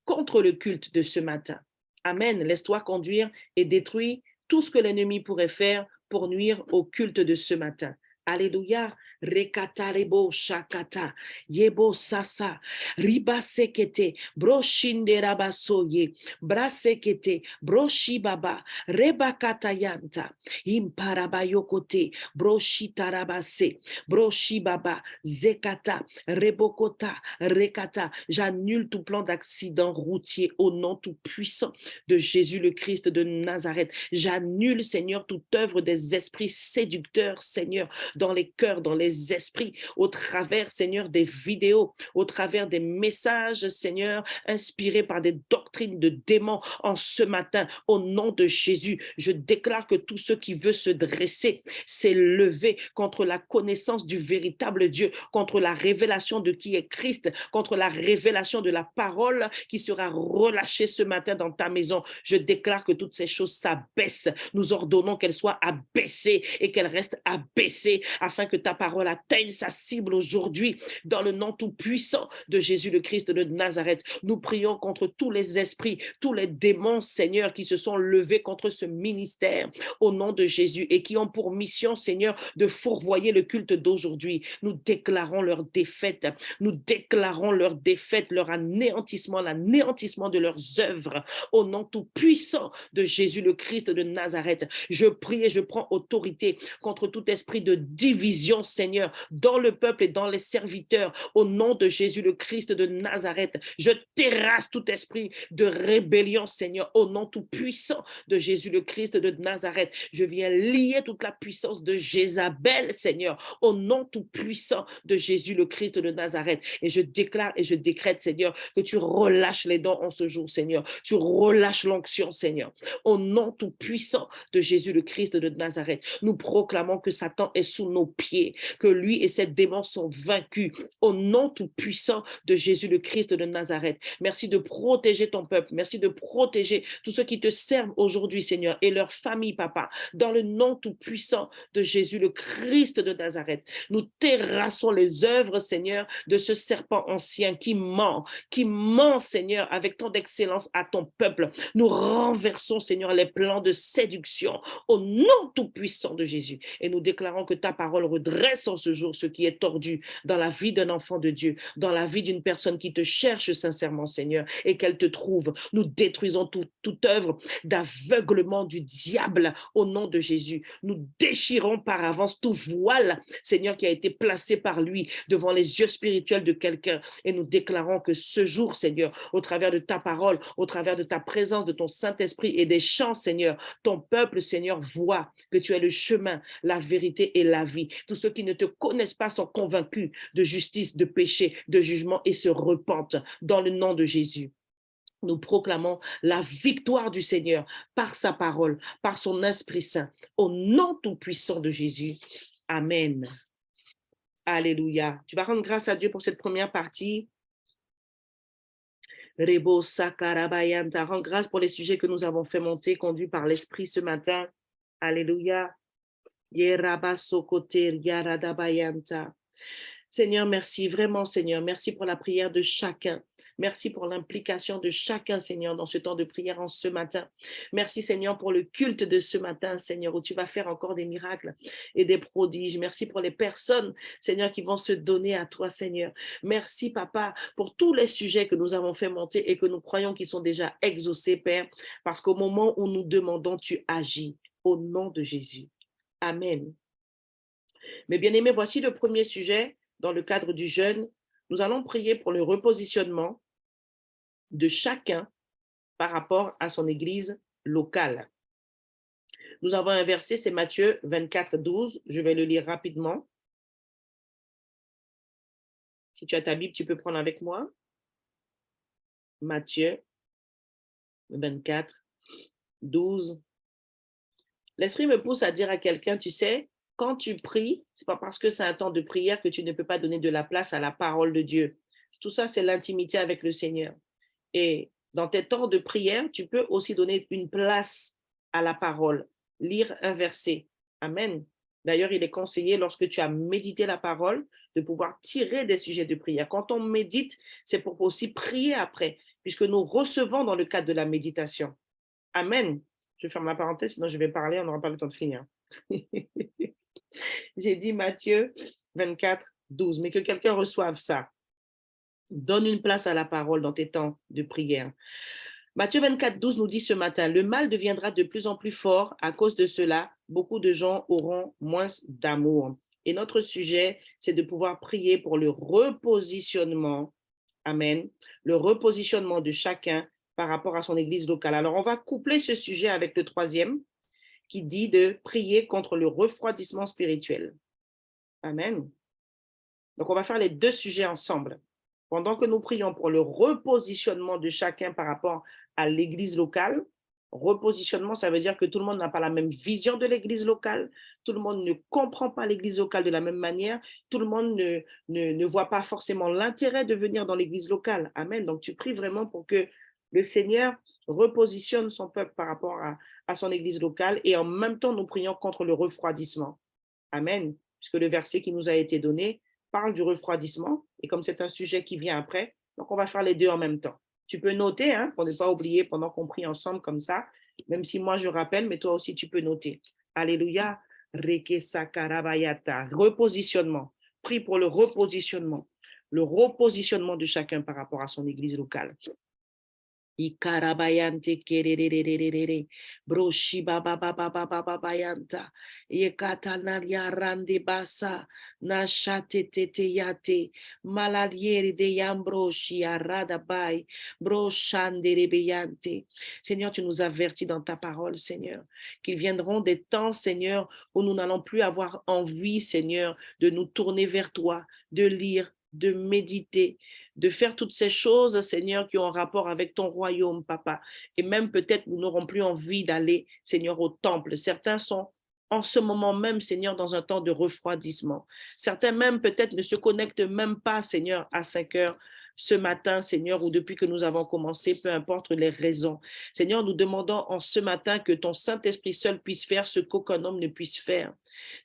contre le culte de ce matin. Amen. Laisse-toi conduire et détruis tout ce que l'ennemi pourrait faire pour nuire au culte de ce matin. Alléluia. Rekata rebo shakata. Yebo sasa. Riba sekete. Broshinde rabasoye. Brasekete. Broshi baba. Reba katayanta. Imparabayokote. Broshi tarabase. Broshi baba. Zekata. Rebokota. Rekata. J'annule tout plan d'accident routier au nom tout puissant de Jésus le Christ de Nazareth. J'annule, Seigneur, toute œuvre des esprits séducteurs, Seigneur, dans les cœurs, dans les esprits, au travers, Seigneur, des vidéos, au travers des messages, Seigneur, inspirés par des doctrines de démons. En ce matin, au nom de Jésus, je déclare que tout ce qui veut se dresser, s'est levé contre la connaissance du véritable Dieu, contre la révélation de qui est Christ, contre la révélation de la parole qui sera relâchée ce matin dans ta maison. Je déclare que toutes ces choses s'abaissent. Nous ordonnons qu'elles soient abaissées et qu'elles restent abaissées afin que ta parole atteigne sa cible aujourd'hui dans le nom tout puissant de Jésus le Christ de Nazareth. Nous prions contre tous les esprits, tous les démons, Seigneur, qui se sont levés contre ce ministère au nom de Jésus et qui ont pour mission, Seigneur, de fourvoyer le culte d'aujourd'hui. Nous déclarons leur défaite. Nous déclarons leur défaite, leur anéantissement, l'anéantissement de leurs œuvres au nom tout puissant de Jésus le Christ de Nazareth. Je prie et je prends autorité contre tout esprit de division, Seigneur, dans le peuple et dans les serviteurs, au nom de Jésus le Christ de Nazareth. Je terrasse tout esprit de rébellion, Seigneur, au nom tout puissant de Jésus le Christ de Nazareth. Je viens lier toute la puissance de Jézabel, Seigneur, au nom tout puissant de Jésus le Christ de Nazareth. Et je déclare et je décrète, Seigneur, que tu relâches les dons en ce jour, Seigneur. Tu relâches l'onction, Seigneur, au nom tout puissant de Jésus le Christ de Nazareth. Nous proclamons que Satan est sous nos pieds, que lui et ses démons sont vaincus au nom tout puissant de Jésus le Christ de Nazareth. Merci de protéger ton peuple. Merci de protéger tous ceux qui te servent aujourd'hui, Seigneur, et leur famille, Papa, dans le nom tout puissant de Jésus le Christ de Nazareth. Nous terrassons les œuvres, Seigneur, de ce serpent ancien qui ment, Seigneur, avec tant d'excellence à ton peuple. Nous renversons, Seigneur, les plans de séduction au nom tout puissant de Jésus. Et nous déclarons que ta parole redresse en ce jour ce qui est tordu dans la vie d'un enfant de Dieu, dans la vie d'une personne qui te cherche sincèrement, Seigneur, et qu'elle te trouve. Nous détruisons toute œuvre d'aveuglement du diable au nom de Jésus. Nous déchirons par avance tout voile, Seigneur, qui a été placé par lui devant les yeux spirituels de quelqu'un. Et nous déclarons que ce jour, Seigneur, au travers de ta parole, au travers de ta présence, de ton Saint-Esprit et des chants, Seigneur, ton peuple, Seigneur, voit que tu es le chemin, la vérité et la vie. Tous ceux qui ne ne te connaissent pas sont convaincus de justice, de péché, de jugement et se repentent dans le nom de Jésus. Nous proclamons la victoire du Seigneur par sa parole, par son Esprit Saint, au nom tout-puissant de Jésus. Amen. Alléluia. Tu vas rendre grâce à Dieu pour cette première partie. Rebo Sakarabayanta. Rends grâce pour les sujets que nous avons fait monter, conduits par l'Esprit ce matin. Alléluia. Yeraba Sokoter Yaradabayanta. Seigneur, merci vraiment, Seigneur. Merci pour la prière de chacun. Merci pour l'implication de chacun, Seigneur, dans ce temps de prière en ce matin. Merci, Seigneur, pour le culte de ce matin, Seigneur, où tu vas faire encore des miracles et des prodiges. Merci pour les personnes, Seigneur, qui vont se donner à toi, Seigneur. Merci, Papa, pour tous les sujets que nous avons fait monter et que nous croyons qu'ils sont déjà exaucés, Père, parce qu'au moment où nous demandons, tu agis. Au nom de Jésus. Amen. Mes bien-aimés, voici le premier sujet dans le cadre du jeûne. Nous allons prier pour le repositionnement de chacun par rapport à son église locale. Nous avons un verset, c'est Matthieu 24, 12. Je vais le lire rapidement. Si tu as ta Bible, tu peux prendre avec moi. Matthieu 24, 12. L'Esprit me pousse à dire à quelqu'un, tu sais, quand tu pries, ce n'est pas parce que c'est un temps de prière que tu ne peux pas donner de la place à la parole de Dieu. Tout ça, c'est l'intimité avec le Seigneur. Et dans tes temps de prière, tu peux aussi donner une place à la parole, lire un verset. Amen. D'ailleurs, il est conseillé, lorsque tu as médité la parole, de pouvoir tirer des sujets de prière. Quand on médite, c'est pour aussi prier après, puisque nous recevons dans le cadre de la méditation. Amen. Je ferme la parenthèse, sinon je vais parler, on n'aura pas le temps de finir. J'ai dit Matthieu 24, 12, mais que quelqu'un reçoive ça. Donne une place à la parole dans tes temps de prière. Matthieu 24, 12 nous dit ce matin, le mal deviendra de plus en plus fort. À cause de cela, beaucoup de gens auront moins d'amour. Et notre sujet, c'est de pouvoir prier pour le repositionnement, amen, le repositionnement de chacun par rapport à son église locale. Alors, on va coupler ce sujet avec le troisième qui dit de prier contre le refroidissement spirituel. Amen. Donc, on va faire les deux sujets ensemble. Pendant que nous prions pour le repositionnement de chacun par rapport à l'église locale, repositionnement, ça veut dire que tout le monde n'a pas la même vision de l'église locale, tout le monde ne comprend pas l'église locale de la même manière, tout le monde ne voit pas forcément l'intérêt de venir dans l'église locale. Amen. Donc, tu pries vraiment pour que le Seigneur repositionne son peuple par rapport à son église locale et en même temps, nous prions contre le refroidissement. Amen. Puisque le verset qui nous a été donné parle du refroidissement et comme c'est un sujet qui vient après, donc on va faire les deux en même temps. Tu peux noter, hein, pour ne pas oublier pendant qu'on prie ensemble comme ça, même si moi je rappelle, mais toi aussi tu peux noter. Alléluia. Repositionnement. Prie pour le repositionnement de chacun par rapport à son église locale. Ikarabayante kerererererere broshi baba baba baba bayanta yekatanaria rande basa nashate tete yate malalieri de yambroshi arada bay broshande rebeyante. Seigneur, tu nous avertis dans ta parole, Seigneur, qu'ils viendront des temps, Seigneur, où nous n'allons plus avoir envie, Seigneur, de nous tourner vers toi, de lire, de méditer, de faire toutes ces choses, Seigneur, qui ont rapport avec ton royaume, Papa. Et même peut-être nous n'aurons plus envie d'aller, Seigneur, au temple. Certains sont en ce moment même, Seigneur, dans un temps de refroidissement. Certains même peut-être ne se connectent même pas, Seigneur, à 5 heures ce matin, Seigneur, ou depuis que nous avons commencé, peu importe les raisons. Seigneur, nous demandons en ce matin que ton Saint-Esprit seul puisse faire ce qu'aucun homme ne puisse faire.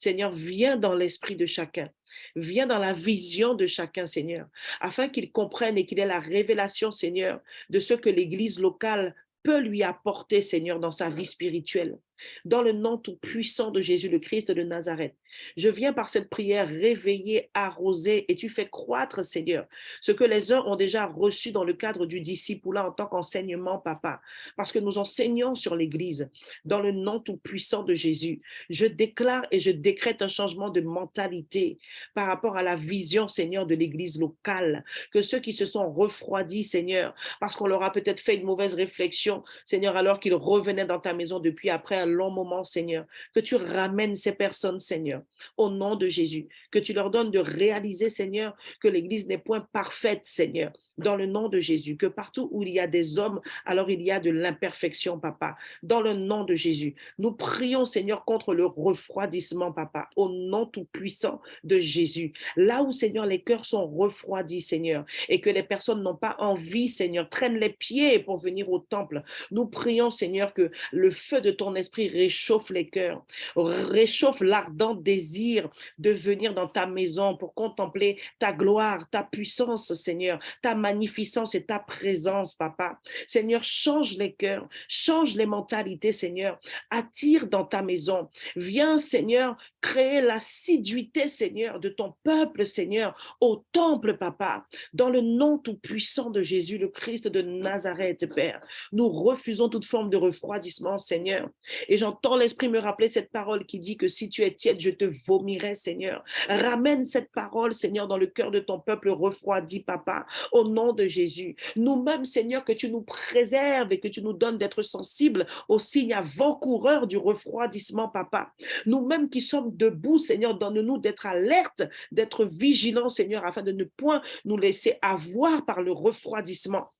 Seigneur, viens dans l'esprit de chacun. Viens dans la vision de chacun, Seigneur, afin qu'il comprenne et qu'il ait la révélation, Seigneur, de ce que l'Église locale peut lui apporter, Seigneur, dans sa vie spirituelle. Dans le nom tout puissant de Jésus le Christ de Nazareth, je viens par cette prière réveiller, arroser et tu fais croître, Seigneur, ce que les uns ont déjà reçu dans le cadre du discipula en tant qu'enseignement, Papa, parce que nous enseignons sur l'Église. Dans le nom tout puissant de Jésus, je déclare et je décrète un changement de mentalité par rapport à la vision, Seigneur, de l'Église locale, que ceux qui se sont refroidis, Seigneur, parce qu'on leur a peut-être fait une mauvaise réflexion, Seigneur, alors qu'ils revenaient dans ta maison depuis après un long moment, Seigneur, que tu ramènes ces personnes, Seigneur, au nom de Jésus, que tu leur donnes de réaliser, Seigneur, que l'Église n'est point parfaite, Seigneur, dans le nom de Jésus, que partout où il y a des hommes, alors il y a de l'imperfection, Papa, dans le nom de Jésus. Nous prions, Seigneur, contre le refroidissement, Papa, au nom tout-puissant de Jésus. Là où, Seigneur, les cœurs sont refroidis, Seigneur, et que les personnes n'ont pas envie, Seigneur, traînent les pieds pour venir au temple. Nous prions, Seigneur, que le feu de ton esprit réchauffe les cœurs, réchauffe l'ardent désir de venir dans ta maison pour contempler ta gloire, ta puissance, Seigneur, ta magnificence et ta présence, Papa. Seigneur, change les cœurs, change les mentalités, Seigneur. Attire dans ta maison. Viens, Seigneur, créer l'assiduité, Seigneur, de ton peuple, Seigneur, au temple, Papa, dans le nom tout-puissant de Jésus, le Christ de Nazareth, Père. Nous refusons toute forme de refroidissement, Seigneur. Et j'entends l'Esprit me rappeler cette parole qui dit que si tu es tiède, je te vomirai, Seigneur. Ramène cette parole, Seigneur, dans le cœur de ton peuple refroidi, Papa, au nom de Jésus. Nous-mêmes, Seigneur, que tu nous préserves et que tu nous donnes d'être sensibles aux signes avant-coureurs du refroidissement, Papa. Nous-mêmes qui sommes debout, Seigneur, donne-nous d'être alertes, d'être vigilants, Seigneur, afin de ne point nous laisser avoir par le refroidissement.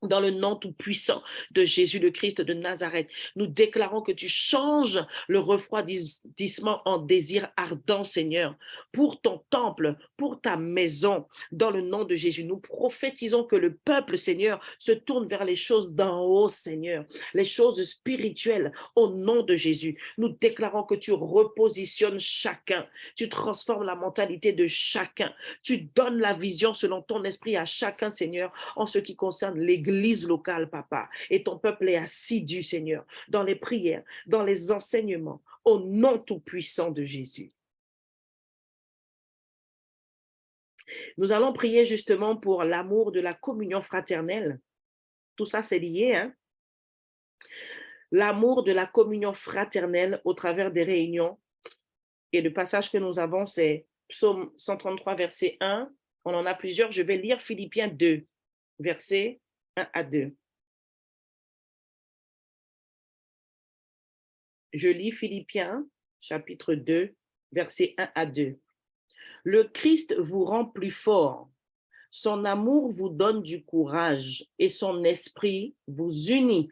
Dans le nom tout-puissant de Jésus le Christ de Nazareth, nous déclarons que tu changes le refroidissement en désir ardent, Seigneur, pour ton temple, pour ta maison. Dans le nom de Jésus, nous prophétisons que le peuple, Seigneur, se tourne vers les choses d'en haut, Seigneur, les choses spirituelles, au nom de Jésus. Nous déclarons que tu repositionnes chacun, tu transformes la mentalité de chacun, tu donnes la vision selon ton esprit à chacun, Seigneur, en ce qui concerne l'Église locale, Papa. Et ton peuple est assidu, Seigneur, dans les prières, dans les enseignements, au nom tout-puissant de Jésus. Nous allons prier justement pour l'amour de la communion fraternelle. Tout ça, c'est lié, hein? L'amour de la communion fraternelle au travers des réunions. Et le passage que nous avons, c'est Psaume 133, verset 1. On en a plusieurs. Je vais lire Philippiens 2, verset 1 à 2. Je lis Philippiens, chapitre 2, verset 1 à 2. Le Christ vous rend plus fort. Son amour vous donne du courage et son esprit vous unit.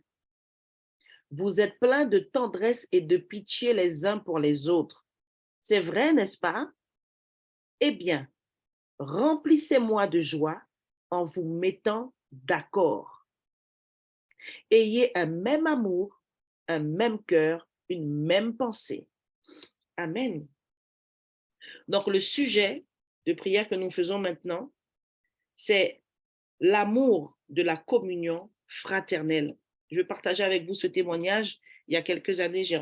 Vous êtes pleins de tendresse et de pitié les uns pour les autres. C'est vrai, n'est-ce pas? Eh bien, remplissez-moi de joie en vous mettant d'accord. Ayez un même amour, un même cœur, une même pensée. Amen. Donc, le sujet de prière que nous faisons maintenant, c'est l'amour de la communion fraternelle. Je vais partager avec vous ce témoignage. Il y a quelques années, j'ai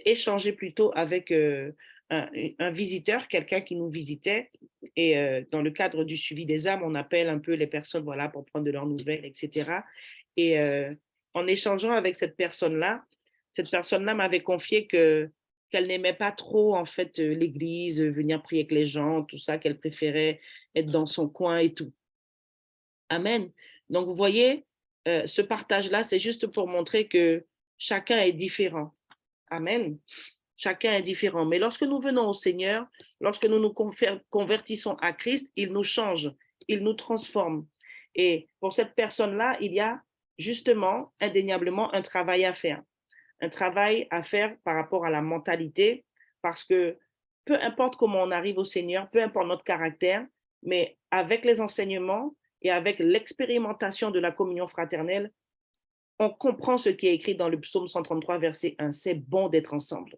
échangé plutôt avec un visiteur, quelqu'un qui nous visitait. Et dans le cadre du suivi des âmes, on appelle un peu les personnes, voilà, pour prendre de leurs nouvelles, etc. Et en échangeant avec cette personne-là m'avait confié qu'elle n'aimait pas trop, en fait, l'église, venir prier avec les gens, tout ça, qu'elle préférait être dans son coin et tout. Amen. Donc, vous voyez, ce partage-là, c'est juste pour montrer que chacun est différent. Amen. Chacun est différent. Mais lorsque nous venons au Seigneur, lorsque nous nous convertissons à Christ, il nous change, il nous transforme. Et pour cette personne-là, il y a justement, indéniablement, un travail à faire. Un travail à faire par rapport à la mentalité, parce que peu importe comment on arrive au Seigneur, peu importe notre caractère, mais avec les enseignements et avec l'expérimentation de la communion fraternelle, on comprend ce qui est écrit dans le psaume 133, verset 1. C'est bon d'être ensemble.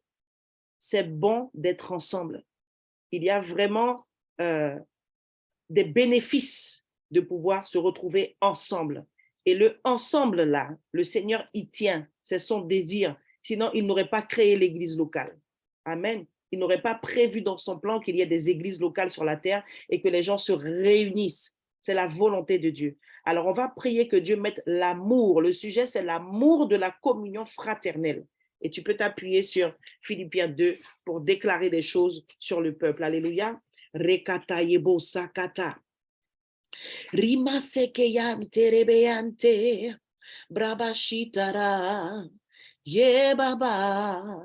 C'est bon d'être ensemble. Il y a vraiment des bénéfices de pouvoir se retrouver ensemble. Et le ensemble là, le Seigneur y tient, c'est son désir. Sinon, il n'aurait pas créé l'église locale. Amen. Il n'aurait pas prévu dans son plan qu'il y ait des églises locales sur la terre et que les gens se réunissent. C'est la volonté de Dieu. Alors, on va prier que Dieu mette l'amour. Le sujet, c'est l'amour de la communion fraternelle. Et tu peux t'appuyer sur Philippiens 2 pour déclarer des choses sur le peuple. Alléluia. Rekata yebo sakata. Rima sekeyante rebeyante. Brabashitara. Yeah, Baba.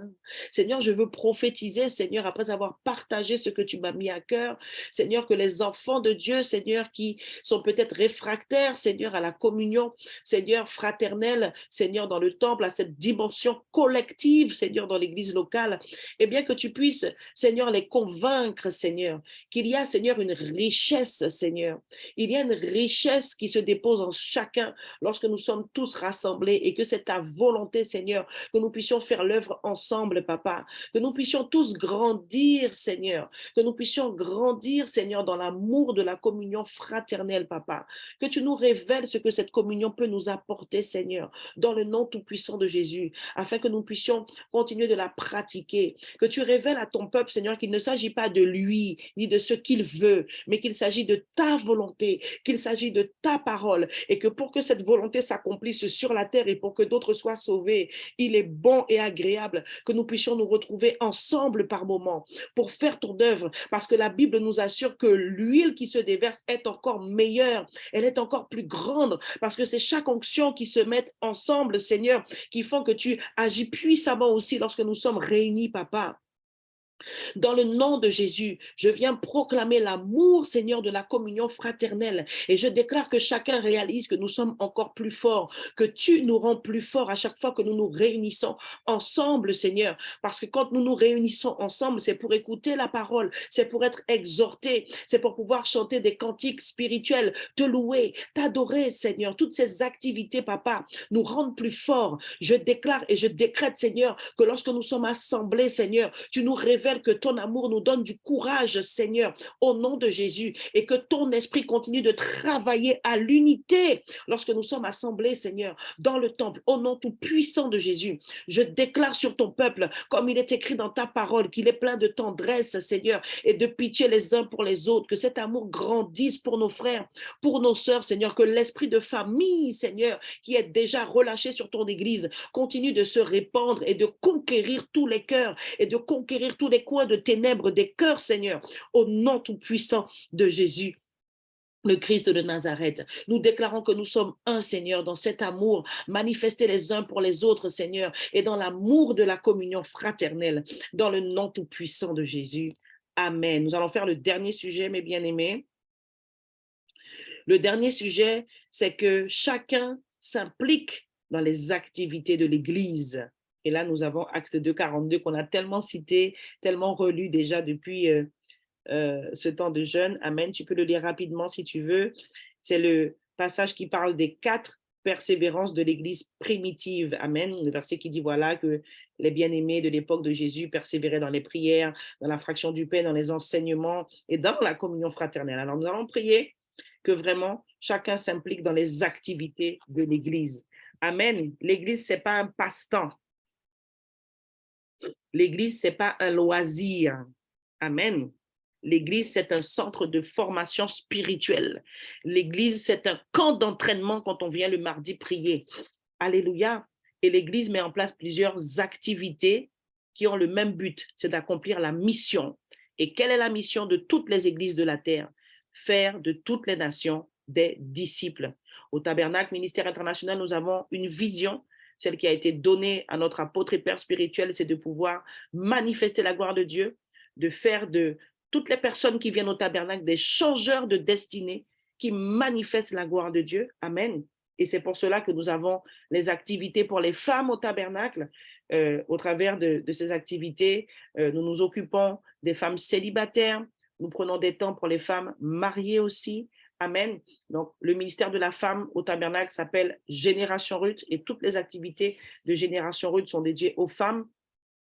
Seigneur, je veux prophétiser, Seigneur, après avoir partagé ce que tu m'as mis à cœur. Seigneur, que les enfants de Dieu, Seigneur, qui sont peut-être réfractaires, Seigneur, à la communion, Seigneur, fraternelle, Seigneur, dans le temple, à cette dimension collective, Seigneur, dans l'église locale, eh bien, que tu puisses, Seigneur, les convaincre, Seigneur, qu'il y a, Seigneur, une richesse, Seigneur. Il y a une richesse qui se dépose en chacun lorsque nous sommes tous rassemblés et que c'est ta volonté, Seigneur, que nous puissions faire l'œuvre ensemble, Papa, que nous puissions tous grandir, Seigneur, que nous puissions grandir, Seigneur, dans l'amour de la communion fraternelle, Papa, que tu nous révèles ce que cette communion peut nous apporter, Seigneur, dans le nom tout-puissant de Jésus, afin que nous puissions continuer de la pratiquer, que tu révèles à ton peuple, Seigneur, qu'il ne s'agit pas de lui, ni de ce qu'il veut, mais qu'il s'agit de ta volonté, qu'il s'agit de ta parole, et que pour que cette volonté s'accomplisse sur la terre et pour que d'autres soient sauvés, il est bon et agréable que nous puissions nous retrouver ensemble par moments pour faire ton œuvre, parce que la Bible nous assure que l'huile qui se déverse est encore meilleure, elle est encore plus grande, parce que c'est chaque onction qui se met ensemble, Seigneur, qui font que tu agis puissamment aussi lorsque nous sommes réunis, Papa. Dans le nom de Jésus, je viens proclamer l'amour, Seigneur, de la communion fraternelle. Et je déclare que chacun réalise que nous sommes encore plus forts, que tu nous rends plus forts à chaque fois que nous nous réunissons ensemble, Seigneur. Parce que quand nous nous réunissons ensemble, c'est pour écouter la parole, c'est pour être exhortés, c'est pour pouvoir chanter des cantiques spirituels, te louer, t'adorer, Seigneur. Toutes ces activités, Papa, nous rendent plus forts. Je déclare et je décrète, Seigneur, que lorsque nous sommes assemblés, Seigneur, tu nous révèles que ton amour nous donne du courage, Seigneur, au nom de Jésus, et que ton esprit continue de travailler à l'unité lorsque nous sommes assemblés, Seigneur, dans le temple, au nom tout puissant de Jésus. Je déclare sur ton peuple, comme il est écrit dans ta parole, qu'il est plein de tendresse, Seigneur, et de pitié les uns pour les autres, que cet amour grandisse pour nos frères, pour nos sœurs, Seigneur, que l'esprit de famille, Seigneur, qui est déjà relâché sur ton église, continue de se répandre et de conquérir tous les cœurs et de conquérir tous les coins de ténèbres des cœurs, Seigneur, au nom tout-puissant de Jésus, le Christ de Nazareth. Nous déclarons que nous sommes un, Seigneur, dans cet amour manifesté les uns pour les autres, Seigneur, et dans l'amour de la communion fraternelle, dans le nom tout-puissant de Jésus. Amen. Nous allons faire le dernier sujet, mes bien-aimés. Le dernier sujet, c'est que chacun s'implique dans les activités de l'Église. Et là, nous avons Acte 2, 42 qu'on a tellement cité, tellement relu déjà depuis ce temps de jeûne. Amen. Tu peux le lire rapidement si tu veux. C'est le passage qui parle des 4 persévérances de l'Église primitive. Amen. Le verset qui dit, voilà, que les bien-aimés de l'époque de Jésus persévéraient dans les prières, dans la fraction du pain, dans les enseignements et dans la communion fraternelle. Alors, nous allons prier que vraiment chacun s'implique dans les activités de l'Église. Amen. L'Église, ce n'est pas un passe-temps. L'Église, ce n'est pas un loisir. Amen. L'Église, c'est un centre de formation spirituelle. L'Église, c'est un camp d'entraînement quand on vient le mardi prier. Alléluia. Et l'Église met en place plusieurs activités qui ont le même but, c'est d'accomplir la mission. Et quelle est la mission de toutes les églises de la terre? Faire de toutes les nations des disciples. Au Tabernacle Ministère International, nous avons une vision, celle qui a été donnée à notre apôtre et père spirituel, c'est de pouvoir manifester la gloire de Dieu, de faire de toutes les personnes qui viennent au tabernacle des changeurs de destinée qui manifestent la gloire de Dieu. Amen. Et c'est pour cela que nous avons les activités pour les femmes au tabernacle. Au travers de ces activités, nous nous occupons des femmes célibataires. Nous prenons des temps pour les femmes mariées aussi. Amen. Donc, le ministère de la femme au tabernacle s'appelle Génération Ruth et toutes les activités de Génération Ruth sont dédiées aux femmes.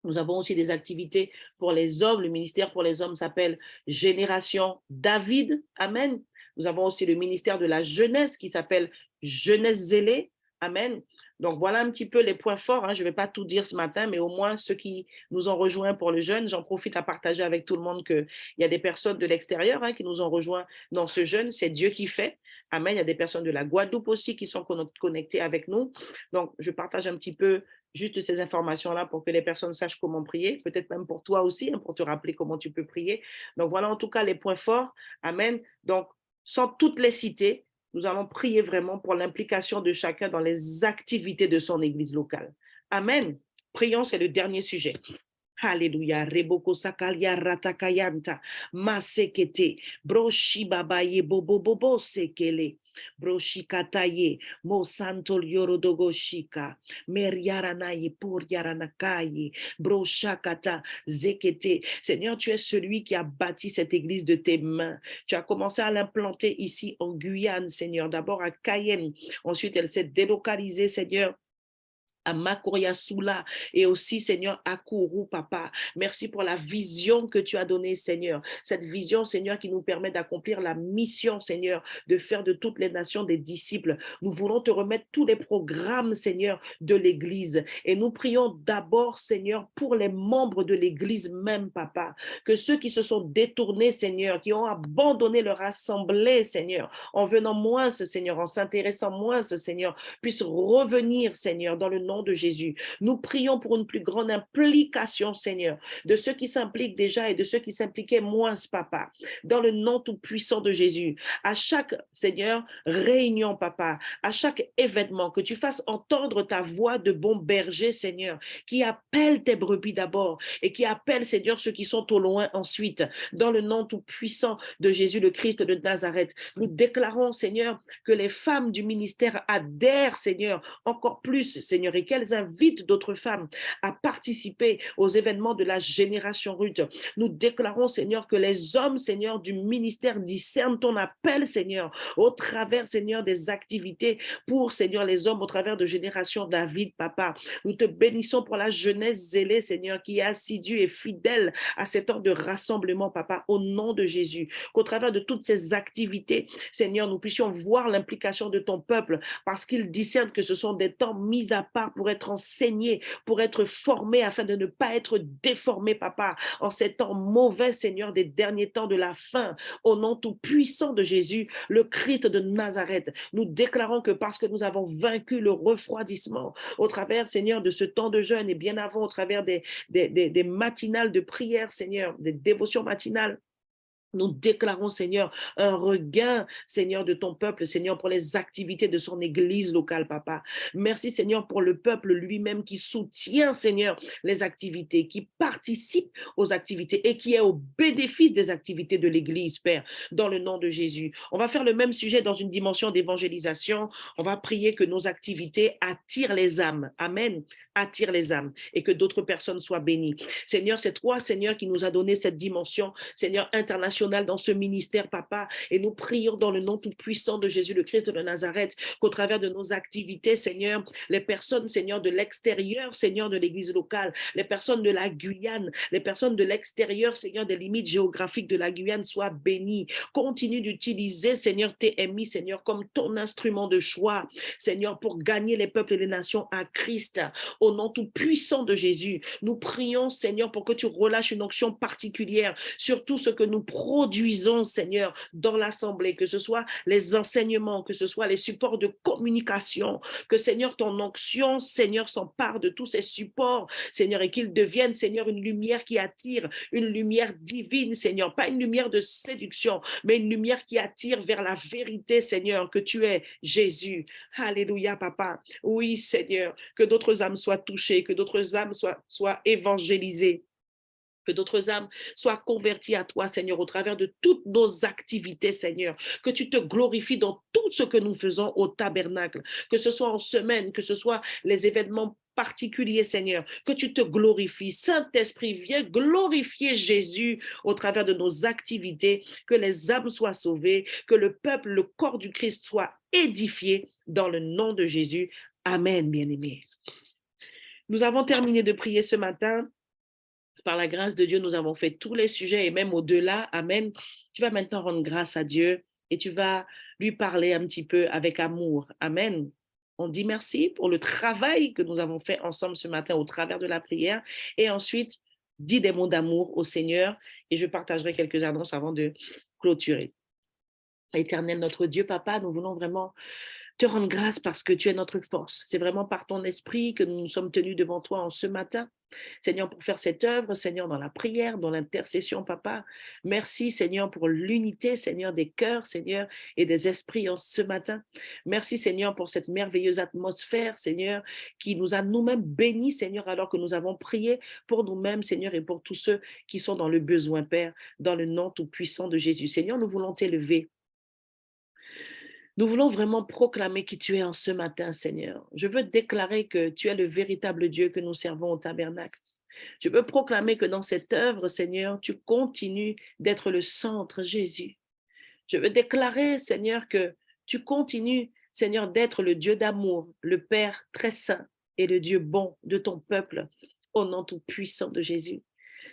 Nous avons aussi des activités pour les hommes. Le ministère pour les hommes s'appelle Génération David. Amen. Nous avons aussi le ministère de la jeunesse qui s'appelle Jeunesse zélée. Amen. Donc, voilà un petit peu les points forts. Je ne vais pas tout dire ce matin, mais au moins ceux qui nous ont rejoints pour le jeûne, j'en profite à partager avec tout le monde qu'il y a des personnes de l'extérieur qui nous ont rejoints dans ce jeûne. C'est Dieu qui fait. Amen. Il y a des personnes de la Guadeloupe aussi qui sont connectées avec nous. Donc, je partage un petit peu juste ces informations-là pour que les personnes sachent comment prier, peut-être même pour toi aussi, pour te rappeler comment tu peux prier. Donc, voilà en tout cas les points forts. Amen. Donc, sans toutes les citer, nous allons prier vraiment pour l'implication de chacun dans les activités de son église locale. Amen. Prions, c'est le dernier sujet. Alléluia. Reboko sakalia ratakayanta. Masekete. Broshi babaye bobo bobo sekele. Broshi kataye. Mo santo yorodogoshika. Meriaranaye pour yaranakaye. Broshakata zekete. Seigneur, tu es celui qui a bâti cette église de tes mains. Tu as commencé à l'implanter ici en Guyane, Seigneur. D'abord à Cayenne. Ensuite, elle s'est délocalisée, Seigneur, à Makoria Soula et aussi, Seigneur, à Kourou, Papa. Merci pour la vision que tu as donnée, Seigneur. Cette vision, Seigneur, qui nous permet d'accomplir la mission, Seigneur, de faire de toutes les nations des disciples. Nous voulons te remettre tous les programmes, Seigneur, de l'Église. Et nous prions d'abord, Seigneur, pour les membres de l'Église même, Papa. Que ceux qui se sont détournés, Seigneur, qui ont abandonné leur assemblée, Seigneur, en venant moins, Seigneur, en s'intéressant moins, Seigneur, puissent revenir, Seigneur, dans le nom de Jésus. Nous prions pour une plus grande implication, Seigneur, de ceux qui s'impliquent déjà et de ceux qui s'impliquaient moins, Papa, dans le nom tout puissant de Jésus. À chaque, Seigneur, réunion, Papa, à chaque événement, que tu fasses entendre ta voix de bon berger, Seigneur, qui appelle tes brebis d'abord et qui appelle, Seigneur, ceux qui sont au loin ensuite, dans le nom tout puissant de Jésus, le Christ de Nazareth. Nous déclarons, Seigneur, que les femmes du ministère adhèrent, Seigneur, encore plus, Seigneur, et qu'elles invitent d'autres femmes à participer aux événements de la génération Ruth. Nous déclarons, Seigneur, que les hommes, Seigneur, du ministère discernent ton appel, Seigneur, au travers, Seigneur, des activités pour, Seigneur, les hommes au travers de génération David, Papa. Nous te bénissons pour la jeunesse zélée, Seigneur, qui est assidue et fidèle à ces temps de rassemblement, Papa, au nom de Jésus. Qu'au travers de toutes ces activités, Seigneur, nous puissions voir l'implication de ton peuple parce qu'ils discernent que ce sont des temps mis à part pour être enseignés, pour être formés afin de ne pas être déformés, Papa, en ces temps mauvais, Seigneur, des derniers temps de la fin. Au nom tout puissant de Jésus, le Christ de Nazareth, nous déclarons que parce que nous avons vaincu le refroidissement au travers, Seigneur, de ce temps de jeûne et bien avant au travers des matinales de prière, Seigneur, des dévotions matinales, nous déclarons, Seigneur, un regain, Seigneur, de ton peuple, Seigneur, pour les activités de son église locale, Papa. Merci, Seigneur, pour le peuple lui-même qui soutient, Seigneur, les activités, qui participe aux activités et qui est au bénéfice des activités de l'église, Père, dans le nom de Jésus. On va faire le même sujet dans une dimension d'évangélisation. On va prier que nos activités attirent les âmes. Amen. Attirent les âmes et que d'autres personnes soient bénies. Seigneur, c'est toi, Seigneur, qui nous a donné cette dimension, Seigneur, internationale dans ce ministère, Papa, et nous prions dans le nom tout puissant de Jésus le Christ de Nazareth, qu'au travers de nos activités, Seigneur, les personnes, Seigneur, de l'extérieur, Seigneur, de l'église locale, les personnes de la Guyane, les personnes de l'extérieur, Seigneur, des limites géographiques de la Guyane soient bénies. Continue d'utiliser, Seigneur, TMI, Seigneur, comme ton instrument de choix, Seigneur, pour gagner les peuples et les nations à Christ. Au nom tout puissant de Jésus, nous prions, Seigneur, pour que tu relâches une onction particulière sur tout ce que nous produisons, Seigneur, dans l'assemblée, que ce soit les enseignements, que ce soit les supports de communication, que, Seigneur, ton onction, Seigneur, s'empare de tous ces supports, Seigneur, et qu'ils deviennent, Seigneur, une lumière qui attire, une lumière divine, Seigneur, pas une lumière de séduction, mais une lumière qui attire vers la vérité, Seigneur, que tu es Jésus. Alléluia, Papa. Oui, Seigneur, que d'autres âmes soient touchées, que d'autres âmes soient évangélisées, que d'autres âmes soient converties à toi, Seigneur, au travers de toutes nos activités, Seigneur. Que tu te glorifies dans tout ce que nous faisons au tabernacle, que ce soit en semaine, que ce soit les événements particuliers, Seigneur, que tu te glorifies. Saint-Esprit, viens glorifier Jésus au travers de nos activités, que les âmes soient sauvées, que le peuple, le corps du Christ soit édifié dans le nom de Jésus. Amen, bien-aimés. Nous avons terminé de prier ce matin. Par la grâce de Dieu, nous avons fait tous les sujets et même au-delà. Amen. Tu vas maintenant rendre grâce à Dieu et tu vas lui parler un petit peu avec amour. Amen. On dit merci pour le travail que nous avons fait ensemble ce matin au travers de la prière. Et ensuite, dis des mots d'amour au Seigneur et je partagerai quelques annonces avant de clôturer. Éternel notre Dieu, Papa, nous voulons vraiment te rendre grâce parce que tu es notre force. C'est vraiment par ton esprit que nous nous sommes tenus devant toi en ce matin. Seigneur, pour faire cette œuvre, Seigneur, dans la prière, dans l'intercession, Papa. Merci, Seigneur, pour l'unité, Seigneur, des cœurs, Seigneur, et des esprits en ce matin. Merci, Seigneur, pour cette merveilleuse atmosphère, Seigneur, qui nous a nous-mêmes bénis, Seigneur, alors que nous avons prié pour nous-mêmes, Seigneur, et pour tous ceux qui sont dans le besoin, Père, dans le nom tout-puissant de Jésus. Seigneur, nous voulons t'élever. Nous voulons vraiment proclamer qui tu es en ce matin, Seigneur. Je veux déclarer que tu es le véritable Dieu que nous servons au tabernacle. Je veux proclamer que dans cette œuvre, Seigneur, tu continues d'être le centre, Jésus. Je veux déclarer, Seigneur, que tu continues, Seigneur, d'être le Dieu d'amour, le Père très saint et le Dieu bon de ton peuple, au nom tout puissant de Jésus.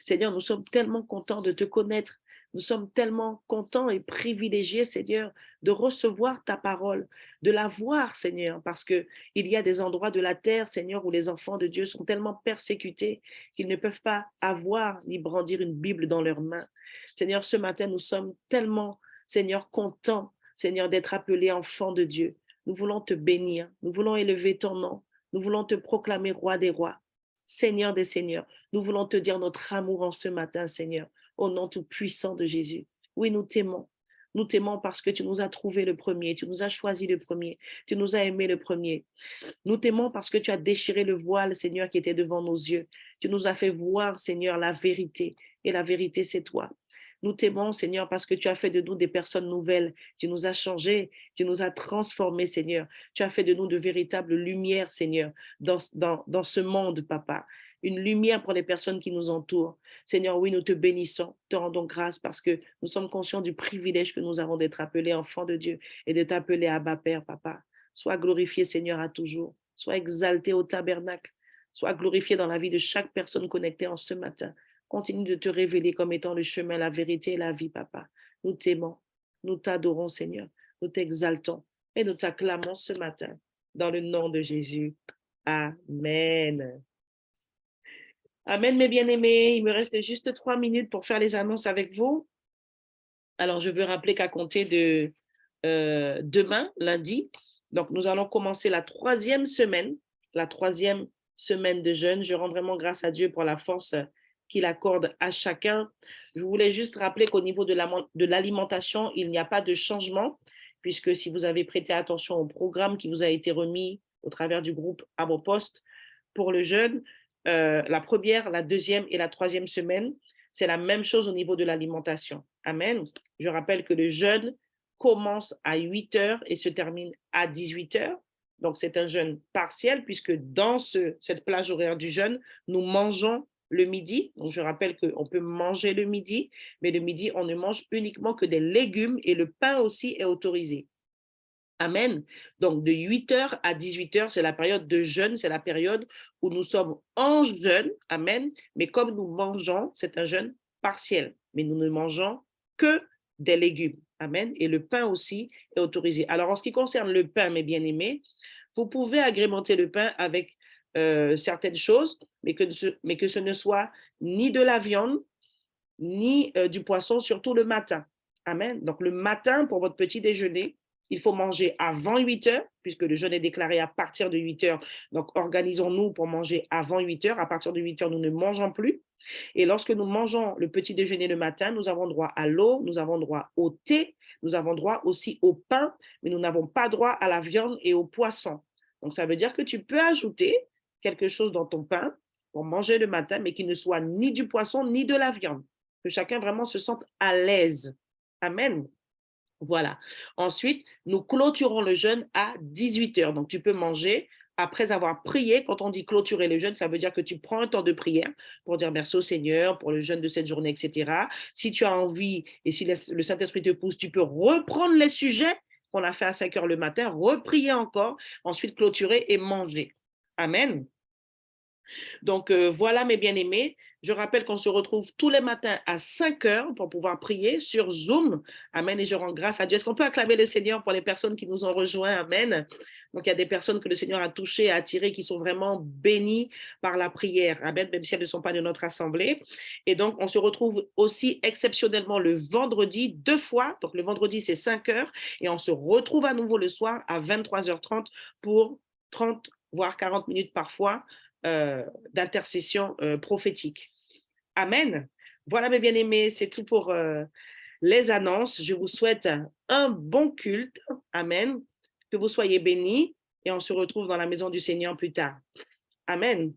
Seigneur, nous sommes tellement contents de te connaître. Nous sommes tellement contents et privilégiés, Seigneur, de recevoir ta parole, de la voir, Seigneur, parce qu'il y a des endroits de la terre, Seigneur, où les enfants de Dieu sont tellement persécutés qu'ils ne peuvent pas avoir ni brandir une Bible dans leurs mains. Seigneur, ce matin, nous sommes tellement, Seigneur, contents, Seigneur, d'être appelés enfants de Dieu. Nous voulons te bénir, nous voulons élever ton nom, nous voulons te proclamer roi des rois, Seigneur des seigneurs. Nous voulons te dire notre amour en ce matin, Seigneur, au nom tout puissant de Jésus. Oui, nous t'aimons. Nous t'aimons parce que tu nous as trouvé le premier, tu nous as choisi le premier, tu nous as aimé le premier. Nous t'aimons parce que tu as déchiré le voile, Seigneur, qui était devant nos yeux. Tu nous as fait voir, Seigneur, la vérité. Et la vérité, c'est toi. Nous t'aimons, Seigneur, parce que tu as fait de nous des personnes nouvelles. Tu nous as changés, tu nous as transformés, Seigneur. Tu as fait de nous de véritables lumières, Seigneur, dans ce monde, Papa. Une lumière pour les personnes qui nous entourent. Seigneur, oui, nous te bénissons, te rendons grâce parce que nous sommes conscients du privilège que nous avons d'être appelés enfants de Dieu et de t'appeler Abba Père, Papa. Sois glorifié, Seigneur, à toujours. Sois exalté au tabernacle. Sois glorifié dans la vie de chaque personne connectée en ce matin. Continue de te révéler comme étant le chemin, la vérité et la vie, Papa. Nous t'aimons, nous t'adorons, Seigneur. Nous t'exaltons et nous t'acclamons ce matin. Dans le nom de Jésus. Amen. Amen, mes bien-aimés. Il me reste juste 3 minutes pour faire les annonces avec vous. Alors, je veux rappeler qu'à compter de demain, lundi, donc nous allons commencer la troisième semaine de jeûne. Je rends vraiment grâce à Dieu pour la force qu'il accorde à chacun. Je voulais juste rappeler qu'au niveau de l'alimentation, il n'y a pas de changement, puisque si vous avez prêté attention au programme qui vous a été remis au travers du groupe à vos postes pour le jeûne, la première, la deuxième et la troisième semaine, c'est la même chose au niveau de l'alimentation. Amen. Je rappelle que le jeûne commence à 8 heures et se termine à 18 heures. Donc, c'est un jeûne partiel puisque dans cette plage horaire du jeûne, nous mangeons le midi. Donc, je rappelle qu'on peut manger le midi, mais le midi, on ne mange uniquement que des légumes et le pain aussi est autorisé. Amen. Donc, de 8 heures à 18 heures, c'est la période de jeûne, c'est la période où nous sommes en jeûne. Amen. Mais comme nous mangeons, c'est un jeûne partiel. Mais nous ne mangeons que des légumes. Amen. Et le pain aussi est autorisé. Alors, en ce qui concerne le pain, mes bien-aimés, vous pouvez agrémenter le pain avec certaines choses, mais que ce ne soit ni de la viande, ni du poisson, surtout le matin. Amen. Donc, le matin, pour votre petit déjeuner, il faut manger avant 8 heures, puisque le jeûne est déclaré à partir de 8 heures. Donc, organisons-nous pour manger avant 8 heures. À partir de 8 heures, nous ne mangeons plus. Et lorsque nous mangeons le petit déjeuner le matin, nous avons droit à l'eau, nous avons droit au thé, nous avons droit aussi au pain, mais nous n'avons pas droit à la viande et au poisson. Donc, ça veut dire que tu peux ajouter quelque chose dans ton pain pour manger le matin, mais qui ne soit ni du poisson ni de la viande. Que chacun vraiment se sente à l'aise. Amen. Voilà. Ensuite, nous clôturons le jeûne à 18 heures. Donc, tu peux manger après avoir prié. Quand on dit clôturer le jeûne, ça veut dire que tu prends un temps de prière pour dire merci au Seigneur pour le jeûne de cette journée, etc. Si tu as envie et si le Saint-Esprit te pousse, tu peux reprendre les sujets qu'on a fait à 5 heures le matin, reprier encore, ensuite clôturer et manger. Amen. Donc, voilà mes bien-aimés. Je rappelle qu'on se retrouve tous les matins à 5 heures pour pouvoir prier sur Zoom. Amen. Et je rends grâce à Dieu. Est-ce qu'on peut acclamer le Seigneur pour les personnes qui nous ont rejoints? Amen. Donc, il y a des personnes que le Seigneur a touchées, a attirées, qui sont vraiment bénies par la prière. Amen. Même si elles ne sont pas de notre assemblée. Et donc, on se retrouve aussi exceptionnellement le vendredi 2 fois. Donc, le vendredi, c'est 5 heures. Et on se retrouve à nouveau le soir à 23h30 pour 30 voire 40 minutes parfois d'intercession prophétique. Amen. Voilà mes bien-aimés, c'est tout pour les annonces. Je vous souhaite un bon culte. Amen. Que vous soyez bénis et on se retrouve dans la maison du Seigneur plus tard. Amen.